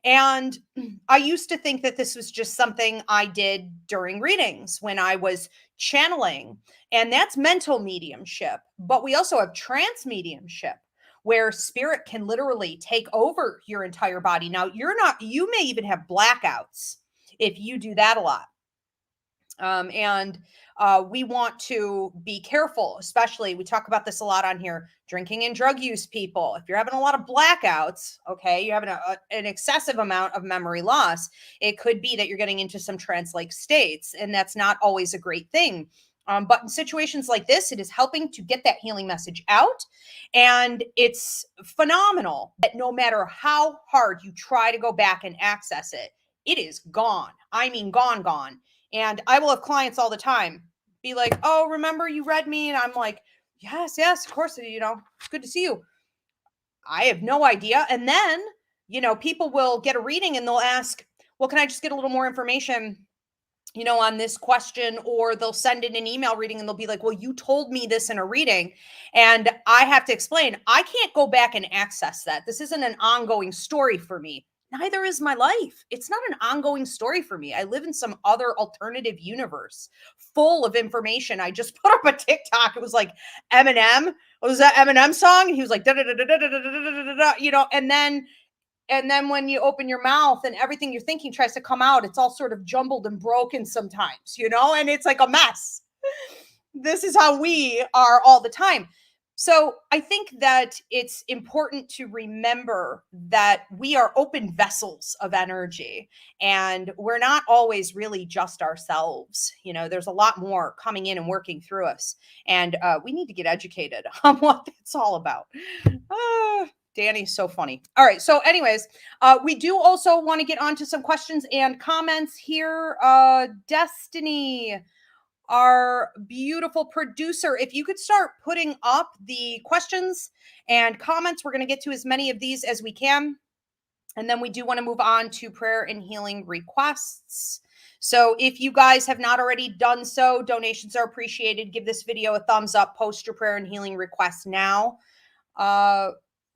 And I used to think that this was just something I did during readings when I was channeling, and that's mental mediumship. But we also have trance mediumship, where spirit can literally take over your entire body. Now, you may even have blackouts if you do that a lot. And we want to be careful, especially, we talk about this a lot on here, drinking and drug use people. If you're having a lot of blackouts, okay, you're having an excessive amount of memory loss, it could be that you're getting into some trance-like states, and that's not always a great thing. But in situations like this, it is helping to get that healing message out. And it's phenomenal that no matter how hard you try to go back and access it, it is gone. I mean, gone. And I will have clients all the time be like, "Oh, remember you read me?" And I'm like, yes, of course, it's good to see you. I have no idea. And then, people will get a reading and they'll ask, "Well, can I just get a little more information, on this question?" Or they'll send in an email reading and they'll be like, "Well, you told me this in a reading." And I have to explain, I can't go back and access that. This isn't an ongoing story for me. Neither is my life. It's not an ongoing story for me. I live in some other alternative universe full of information. I just put up a TikTok. It was like Eminem. It was that Eminem song. And he was like, da, da, da, da, da, da, da, da, da, and then when you open your mouth and everything you're thinking tries to come out, it's all sort of jumbled and broken sometimes, and it's like a mess. This is how we are all the time. So I think that it's important to remember that we are open vessels of energy, and we're not always really just ourselves. There's a lot more coming in and working through us, and we need to get educated on what it's all about. Danny's so funny. All right. So anyways, we do also want to get on to some questions and comments here. Destiny, our beautiful producer, if you could start putting up the questions and comments, we're going to get to as many of these as we can. And then we do want to move on to prayer and healing requests. So if you guys have not already done so, donations are appreciated. Give this video a thumbs up, post your prayer and healing requests now.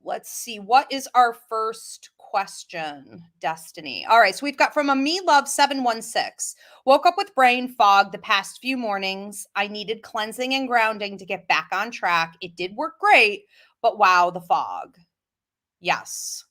Let's see. What is our first question, Destiny? All right. So we've got from a Me Love 716. Woke up with brain fog the past few mornings. I needed cleansing and grounding to get back on track. It did work great, but wow, the fog. Yes,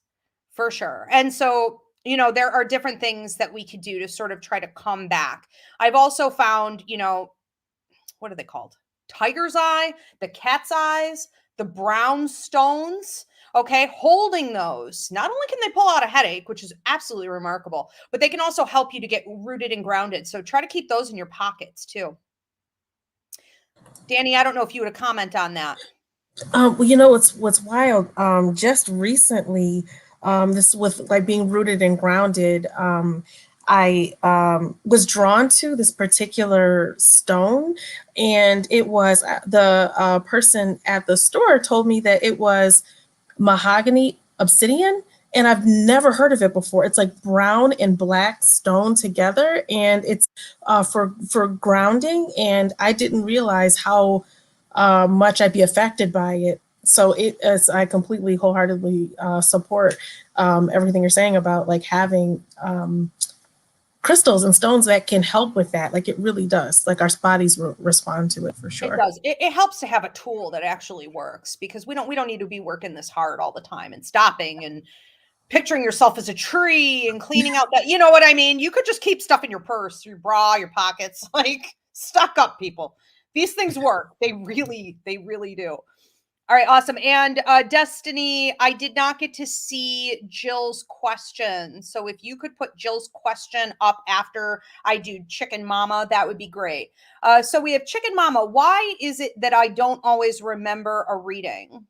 for sure. And so, there are different things that we could do to sort of try to come back. I've also found, what are they called? Tiger's eye, the cat's eyes, the brown stones. Okay, holding those, not only can they pull out a headache, which is absolutely remarkable, but they can also help you to get rooted and grounded. So try to keep those in your pockets too. Danny, I don't know if you would comment on that. Well, what's wild. Just recently, this with like being rooted and grounded. I was drawn to this particular stone, and it was the person at the store told me that it was Mahogany Obsidian, and I've never heard of it before. It's like brown and black stone together, and it's for grounding. And I didn't realize how much I'd be affected by it. So I completely wholeheartedly support everything you're saying about like having crystals and stones that can help with that. Like it really does. Like our bodies respond to it for sure. It does. It helps to have a tool that actually works, because we don't need to be working this hard all the time and stopping and picturing yourself as a tree and cleaning out that, you know what I mean? You could just keep stuff in your purse, your bra, your pockets, like stock up, people. These things work. They really do. All right, awesome. And Destiny, I did not get to see Jill's question. So if you could put Jill's question up after I do Chicken Mama, that would be great. So we have Chicken Mama. Why is it that I don't always remember a reading?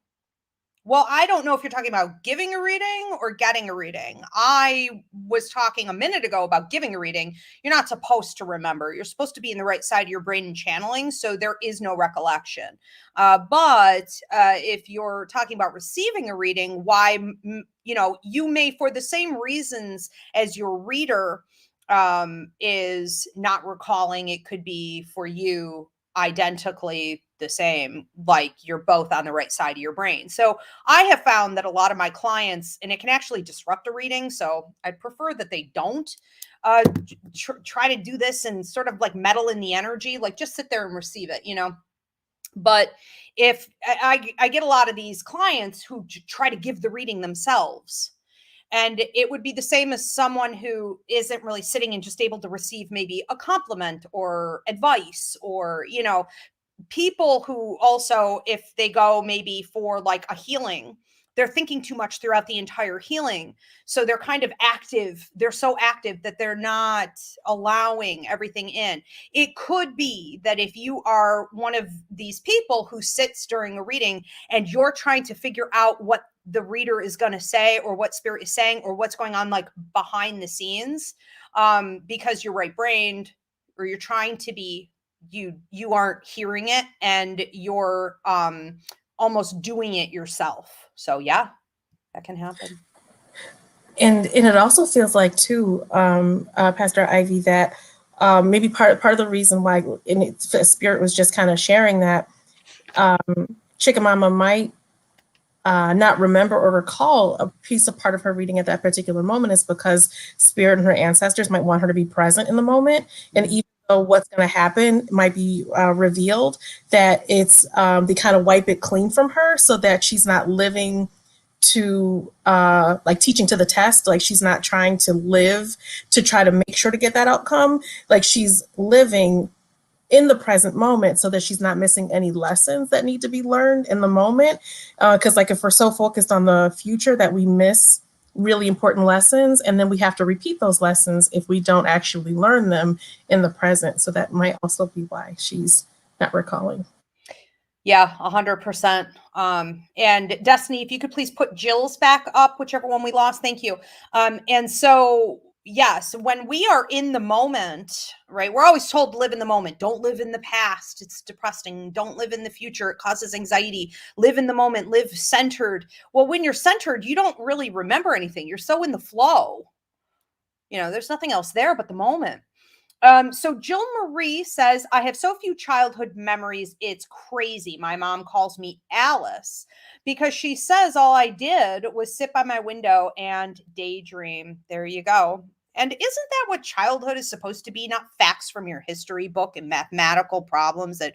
Well, I don't know if you're talking about giving a reading or getting a reading. I was talking a minute ago about giving a reading. You're not supposed to remember. You're supposed to be in the right side of your brain and channeling, so there is no recollection. But if you're talking about receiving a reading, why, you may, for the same reasons as your reader is not recalling, it could be for you identically the same, like you're both on the right side of your brain. So I have found that a lot of my clients, and it can actually disrupt a reading, so I'd prefer that they don't try to do this and sort of like meddle in the energy, like just sit there and receive it, But if I get a lot of these clients who try to give the reading themselves, and it would be the same as someone who isn't really sitting and just able to receive maybe a compliment or advice, or, people who also, if they go maybe for like a healing, they're thinking too much throughout the entire healing. So they're kind of active. They're so active that they're not allowing everything in. It could be that if you are one of these people who sits during a reading and you're trying to figure out what the reader is going to say, or what spirit is saying, or what's going on like behind the scenes, because you're right brained, or you're trying to be, you aren't hearing it, and you're almost doing it yourself. So yeah, that can happen. And it also feels like too, Pastor Ivy, that maybe part of the reason why Spirit was just kind of sharing that Chicken Mama might not remember or recall a piece of part of her reading at that particular moment is because Spirit and her ancestors might want her to be present in the moment. And even though what's going to happen might be revealed, that it's they kind of wipe it clean from her so that she's not living to like teaching to the test. Like she's not trying to live to try to make sure to get that outcome. Like she's living in the present moment so that she's not missing any lessons that need to be learned in the moment. Because like if we're so focused on the future that we miss really important lessons, and then we have to repeat those lessons if we don't actually learn them in the present. So that might also be why she's not recalling. Yeah, 100%. And Destiny, if you could please put Jill's back up, whichever one we lost. Thank you. And so, yes, when we are in the moment, right, we're always told to live in the moment. Don't live in the past. It's depressing. Don't live in the future. It causes anxiety. Live in the moment. Live centered. Well, when you're centered, you don't really remember anything. You're so in the flow. There's nothing else there but the moment. So Jill Marie says, I have so few childhood memories. It's crazy. My mom calls me Alice because she says all I did was sit by my window and daydream. There you go. And isn't that what childhood is supposed to be? Not facts from your history book and mathematical problems that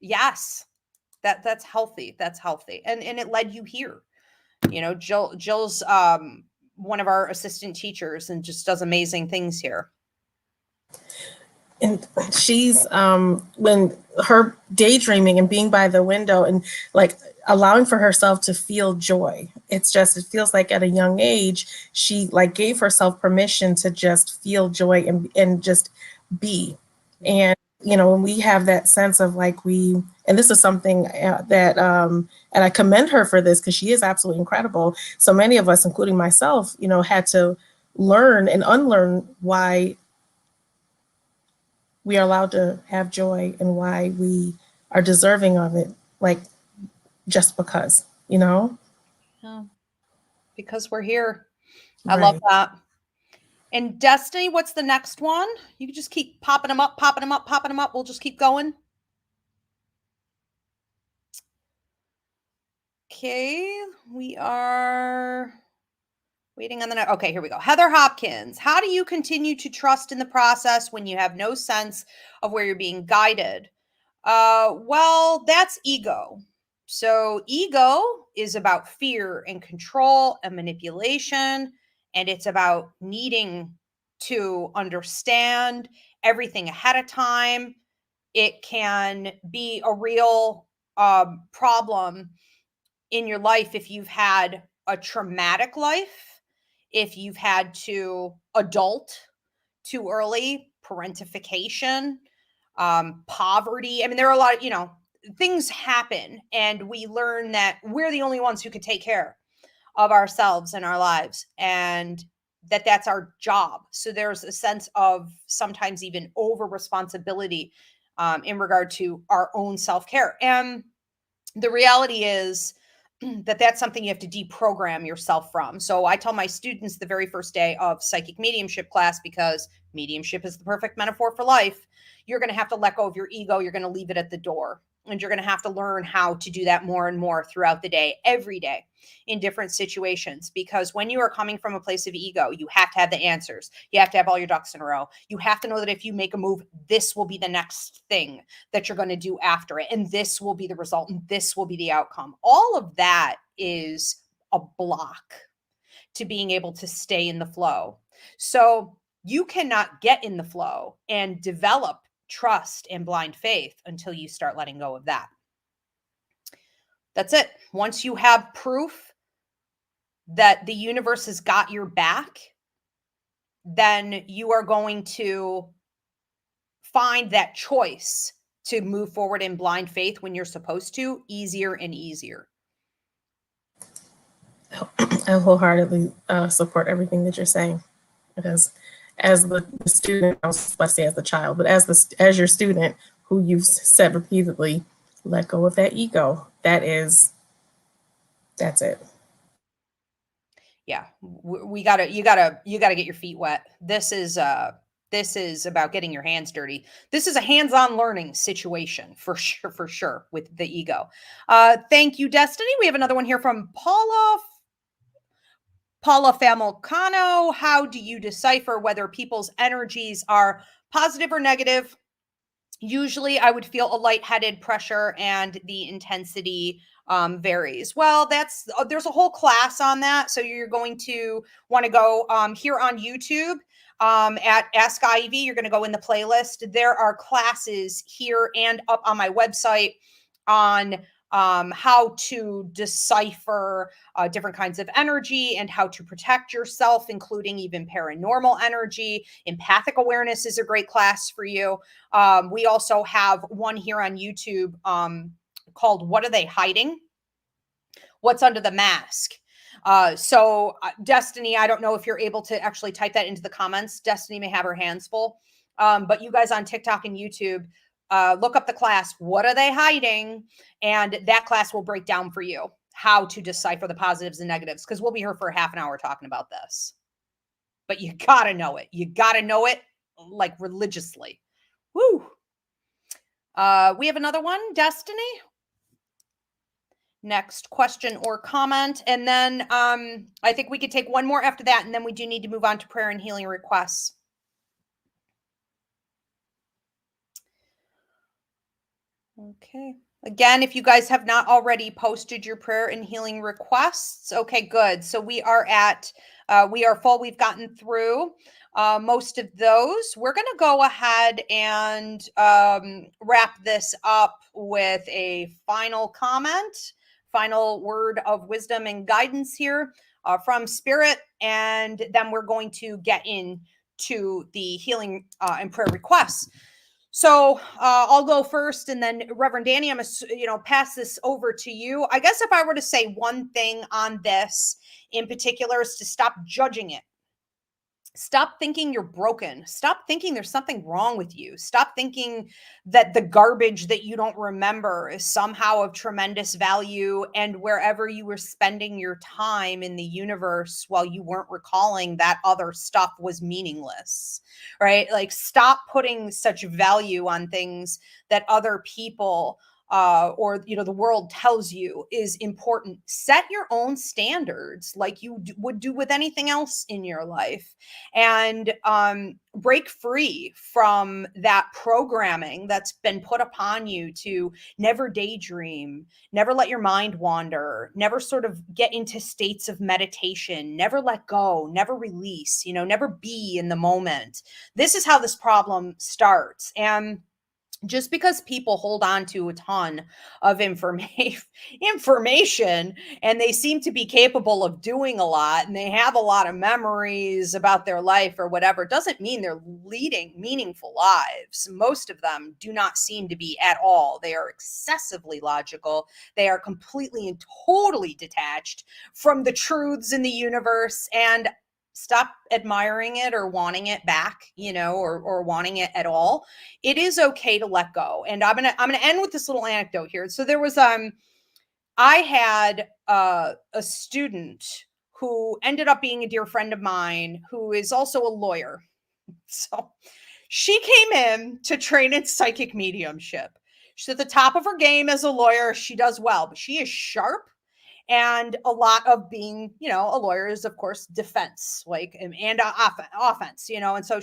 yes, that's healthy. That's healthy. And it led you here. Jill's one of our assistant teachers and just does amazing things here. And she's when her daydreaming and being by the window and like allowing for herself to feel joy. It feels like at a young age, she like gave herself permission to just feel joy and just be. And when we have that sense of like and this is something that, and I commend her for this because she is absolutely incredible. So many of us, including myself, had to learn and unlearn why we are allowed to have joy and why we are deserving of it, like just because, Yeah. Because we're here. I Right. love that. And Destiny, what's the next one? You can just keep popping them up, popping them up, popping them up. We'll just keep going. Okay, we are waiting on the next. Okay, here we go. Heather Hopkins, how do you continue to trust in the process when you have no sense of where you're being guided? Well, that's ego. So ego is about fear and control and manipulation, and it's about needing to understand everything ahead of time. It can be a real problem in your life if you've had a traumatic life, if you've had to adult too early, parentification, poverty. I mean, there are a lot of, things happen, and we learn that we're the only ones who could take care of ourselves and our lives, and that's our job. So there's a sense of sometimes even over responsibility in regard to our own self-care. And the reality is that that's something you have to deprogram yourself from. So I tell my students the very first day of psychic mediumship class, because mediumship is the perfect metaphor for life, you're going to have to let go of your ego. You're going to leave it at the door. And you're going to have to learn how to do that more and more throughout the day, every day, in different situations. Because when you are coming from a place of ego, you have to have the answers. You have to have all your ducks in a row. You have to know that if you make a move, this will be the next thing that you're going to do after it. And this will be the result. And this will be the outcome. All of that is a block to being able to stay in the flow. So you cannot get in the flow and develop trust and blind faith until you start letting go of that. That's it. Once you have proof that the universe has got your back, then you are going to find that choice to move forward in blind faith when you're supposed to easier and easier. I wholeheartedly support everything that you're saying, because as the student, I was let's say as the child, but as your student who you've said repeatedly, let go of that ego. That's it. Yeah, you gotta get your feet wet. This is about getting your hands dirty. This is a hands-on learning situation for sure with the ego. Thank you, Destiny. We have another one here from Paula Famulcano. How do you decipher whether people's energies are positive or negative? Usually I would feel a lightheaded pressure and the intensity varies. Well, there's a whole class on that. So you're going to want to go here on YouTube at Ask Ivy. You're going to go in the playlist. There are classes here and up on my website on how to decipher different kinds of energy and how to protect yourself, including even paranormal energy. Empathic awareness is a great class for you. We also have one here on YouTube called What Are They Hiding? What's Under the Mask? So Destiny, I don't know if you're able to actually type that into the comments. Destiny may have her hands full. But you guys on TikTok and YouTube, look up the class, What Are They Hiding? And that class will break down for you how to decipher the positives and negatives, because we'll be here for half an hour talking about this. But you got to know it. You got to know it like religiously. Woo. We have another one, Destiny. Next question or comment. And then I think we could take one more after that. And then we do need to move on to prayer and healing requests. Okay. Again, if you guys have not already posted your prayer and healing requests, okay, good. So we are full. We've gotten through most of those. We're going to go ahead and wrap this up with a final comment, final word of wisdom and guidance here from Spirit. And then we're going to get into the healing and prayer requests. So I'll go first, and then Reverend Danny, I'm gonna, pass this over to you. I guess if I were to say one thing on this in particular is to stop judging it. Stop thinking you're broken. Stop thinking there's something wrong with you. Stop thinking that the garbage that you don't remember is somehow of tremendous value. And wherever you were spending your time in the universe while you weren't recalling, that other stuff was meaningless, right? Like, stop putting such value on things that other people or the world tells you is important. Set your own standards like you would do with anything else in your life, and break free from that programming that's been put upon you to never daydream, never let your mind wander, never sort of get into states of meditation, never let go, never release, never be in the moment. This is how this problem starts. And just because people hold on to a ton of information, and they seem to be capable of doing a lot, and they have a lot of memories about their life or whatever, doesn't mean they're leading meaningful lives. Most of them do not seem to be at all. They are excessively logical. They are completely and totally detached from the truths in the universe, and stop admiring it or wanting it back, or wanting it at all. It is okay to let go. And I'm gonna end with this little anecdote here. So there was I had a student who ended up being a dear friend of mine who is also a lawyer. So she came in to train in psychic mediumship. She's at the top of her game as a lawyer. She does well, but she is sharp. And a lot of being, a lawyer is, of course, defense, like, and offense, and so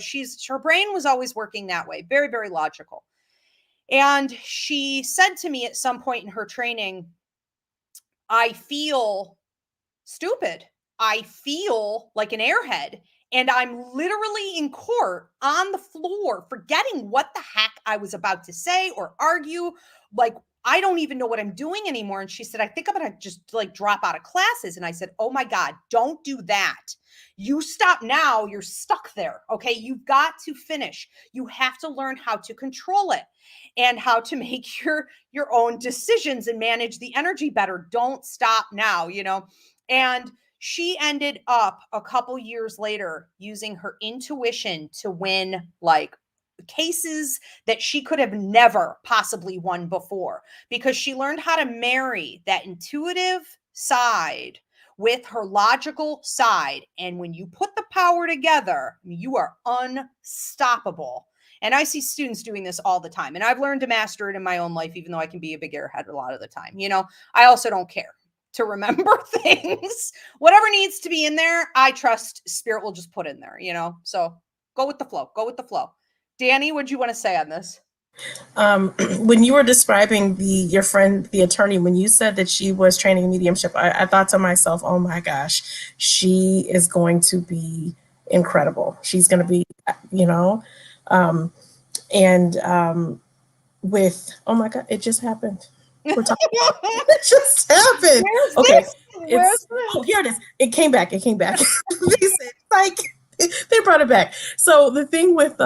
her brain was always working that way, very, very logical. And she said to me at some point in her training, I feel stupid. I feel like an airhead. And I'm literally in court on the floor, forgetting what the heck I was about to say or argue. Like, I don't even know what I'm doing anymore. And she said, I think I'm going to just like drop out of classes. And I said, oh my God, don't do that. You stop now. You're stuck there. Okay. You've got to finish. You have to learn how to control it and how to make your own decisions and manage the energy better. Don't stop now, And she ended up a couple years later using her intuition to win like cases that she could have never possibly won before, because she learned how to marry that intuitive side with her logical side. And when you put the power together, you are unstoppable. And I see students doing this all the time. And I've learned to master it in my own life, even though I can be a big airhead a lot of the time. I also don't care to remember things. Whatever needs to be in there, I trust spirit will just put in there, So go with the flow. Go with the flow. Danny, what'd you want to say on this? When you were describing your friend, the attorney, when you said that she was training in mediumship, I thought to myself, oh my gosh, she is going to be incredible. She's going to be, with, oh my God, it just happened. We're talking it just happened. Where's Okay. this? Oh, here it is. It came back. They said, like, they brought it back. So the thing with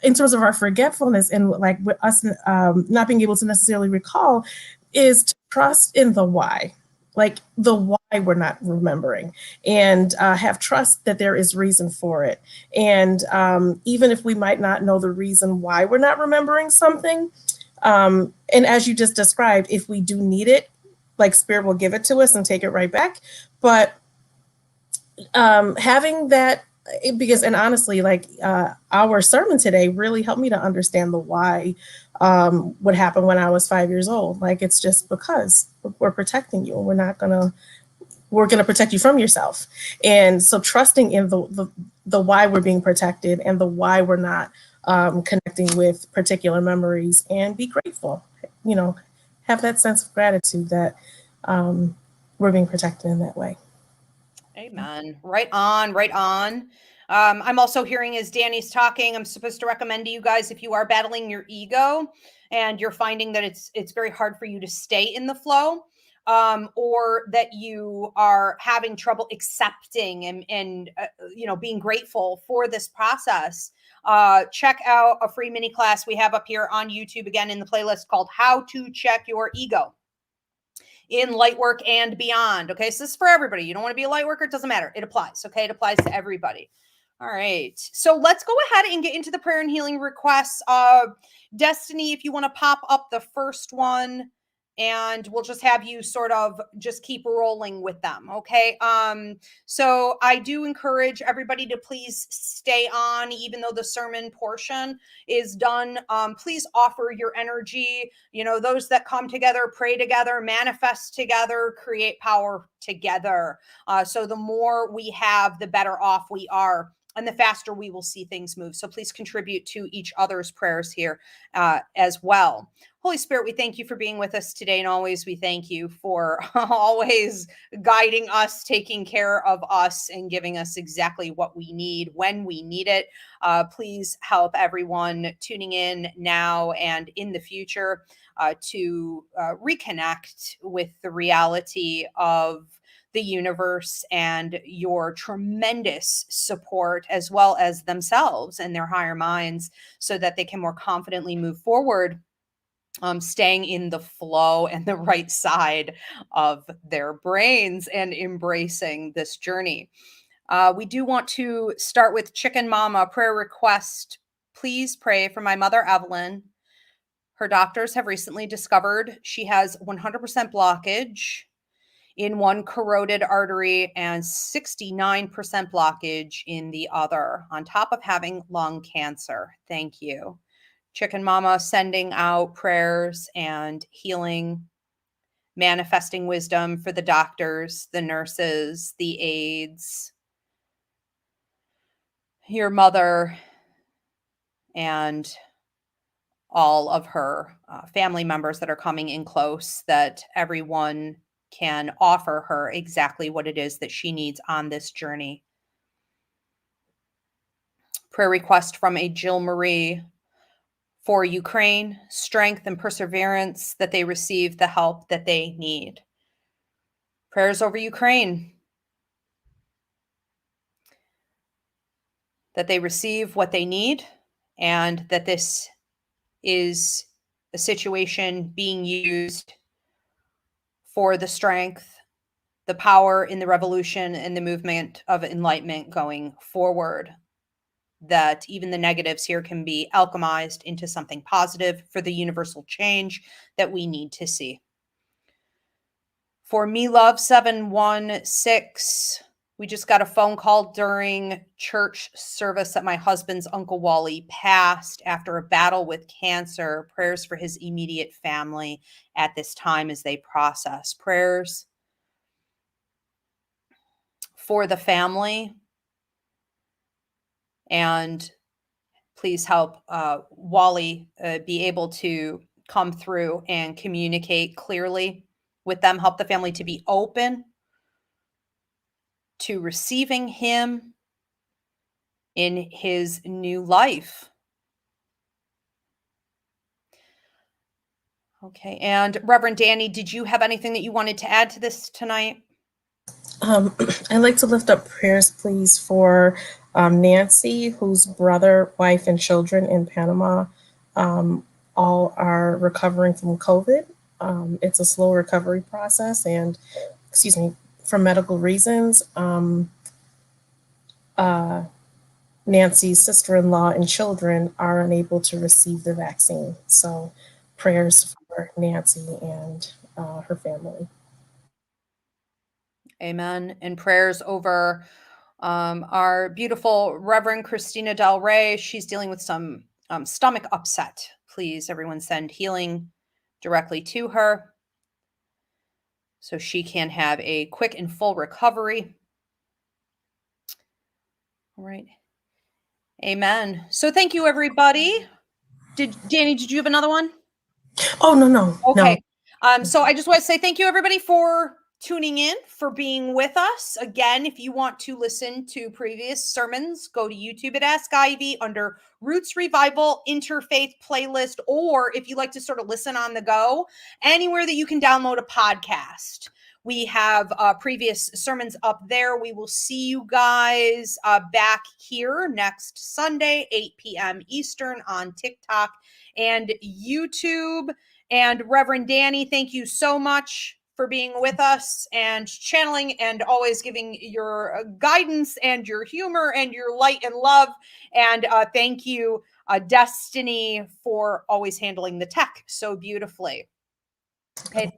in terms of our forgetfulness and like with us not being able to necessarily recall is to trust in the why, like the why we're not remembering, and have trust that there is reason for it. And even if we might not know the reason why we're not remembering something, and as you just described, if we do need it, like spirit will give it to us and take it right back. But having that, because, and honestly, like our sermon today really helped me to understand the why, what happened when I was 5 years old. Like, it's just because we're protecting you, and we're gonna protect you from yourself. And so trusting in the why we're being protected and the why we're not connecting with particular memories, and be grateful, have that sense of gratitude that we're being protected in that way. Amen. Right on, right on. I'm also hearing as Danny's talking, I'm supposed to recommend to you guys, if you are battling your ego and you're finding that it's very hard for you to stay in the flow, or that you are having trouble accepting and being grateful for this process, check out a free mini class we have up here on YouTube, again, in the playlist called How to Check Your Ego in Lightwork and Beyond. Okay, so this is for everybody. You don't want to be a light worker, it doesn't matter. It applies. Okay, it applies to everybody. All right, so let's go ahead and get into the prayer and healing requests. Destiny, if you want to pop up the first one, and we'll just have you sort of just keep rolling with them. Okay. So I do encourage everybody to please stay on, even though the sermon portion is done. Please offer your energy. You know, those that come together, pray together, manifest together, create power together. So the more we have, the better off we are, and the faster we will see things move. So please contribute to each other's prayers here as well. Holy Spirit, we thank you for being with us today, and always we thank you for always guiding us, taking care of us, and giving us exactly what we need when we need it. Please help everyone tuning in now and in the future to reconnect with the reality of the universe and your tremendous support, as well as themselves and their higher minds, so that they can more confidently move forward, staying in the flow and the right side of their brains and embracing this journey. We do want to start with Chicken Mama prayer request. Please pray for my mother, Evelyn. Her doctors have recently discovered she has 100% blockage in one carotid artery and 69% blockage in the other, on top of having lung cancer. Thank you. Chicken Mama sending out prayers and healing, manifesting wisdom for the doctors, the nurses, the aides, your mother, and all of her family members that are coming in close, that everyone can offer her exactly what it is that she needs on this journey. Prayer request from a Jill Marie for Ukraine, strength and perseverance, that they receive the help that they need. Prayers over Ukraine, that they receive what they need, and that this is a situation being used for the strength, the power in the revolution and the movement of enlightenment going forward, that even the negatives here can be alchemized into something positive for the universal change that we need to see. For Me Love 716, we just got a phone call during church service that my husband's Uncle Wally passed after a battle with cancer. Prayers for his immediate family at this time as they process. Prayers for the family, and please help Wally be able to come through and communicate clearly with them. Help the family to be open to receiving him in his new life. Okay, and Reverend Danny, did you have anything that you wanted to add to this tonight? I'd like to lift up prayers, please, for Nancy, whose brother, wife, and children in Panama all are recovering from COVID. It's a slow recovery process, and, for medical reasons. Nancy's sister-in-law and children are unable to receive the vaccine. So prayers for Nancy and her family. Amen. And prayers over our beautiful Reverend Christina Del Rey. She's dealing with some stomach upset. Please, everyone, send healing directly to her so she can have a quick and full recovery. All right. Amen. So thank you, everybody. Danny, did you have another one? Oh, no. Okay. So I just want to say thank you, everybody, for tuning in, for being with us. Again, if you want to listen to previous sermons, go to YouTube at Ask Ivy under Roots Revival Interfaith playlist, or if you like to sort of listen on the go, anywhere that you can download a podcast. We have previous sermons up there. We will see you guys back here next Sunday, 8 p.m. Eastern on TikTok and YouTube. And Reverend Danny, thank you so much for being with us and channeling and always giving your guidance and your humor and your light and love. And thank you, Destiny, for always handling the tech so beautifully. Okay.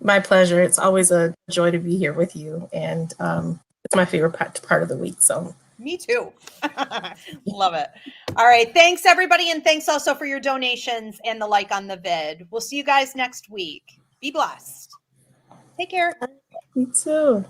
My pleasure. It's always a joy to be here with you. And it's my favorite part of the week. So me too. Love it. All right. Thanks, everybody. And thanks also for your donations and the like on the vid. We'll see you guys next week. Be blessed. Take care. You too.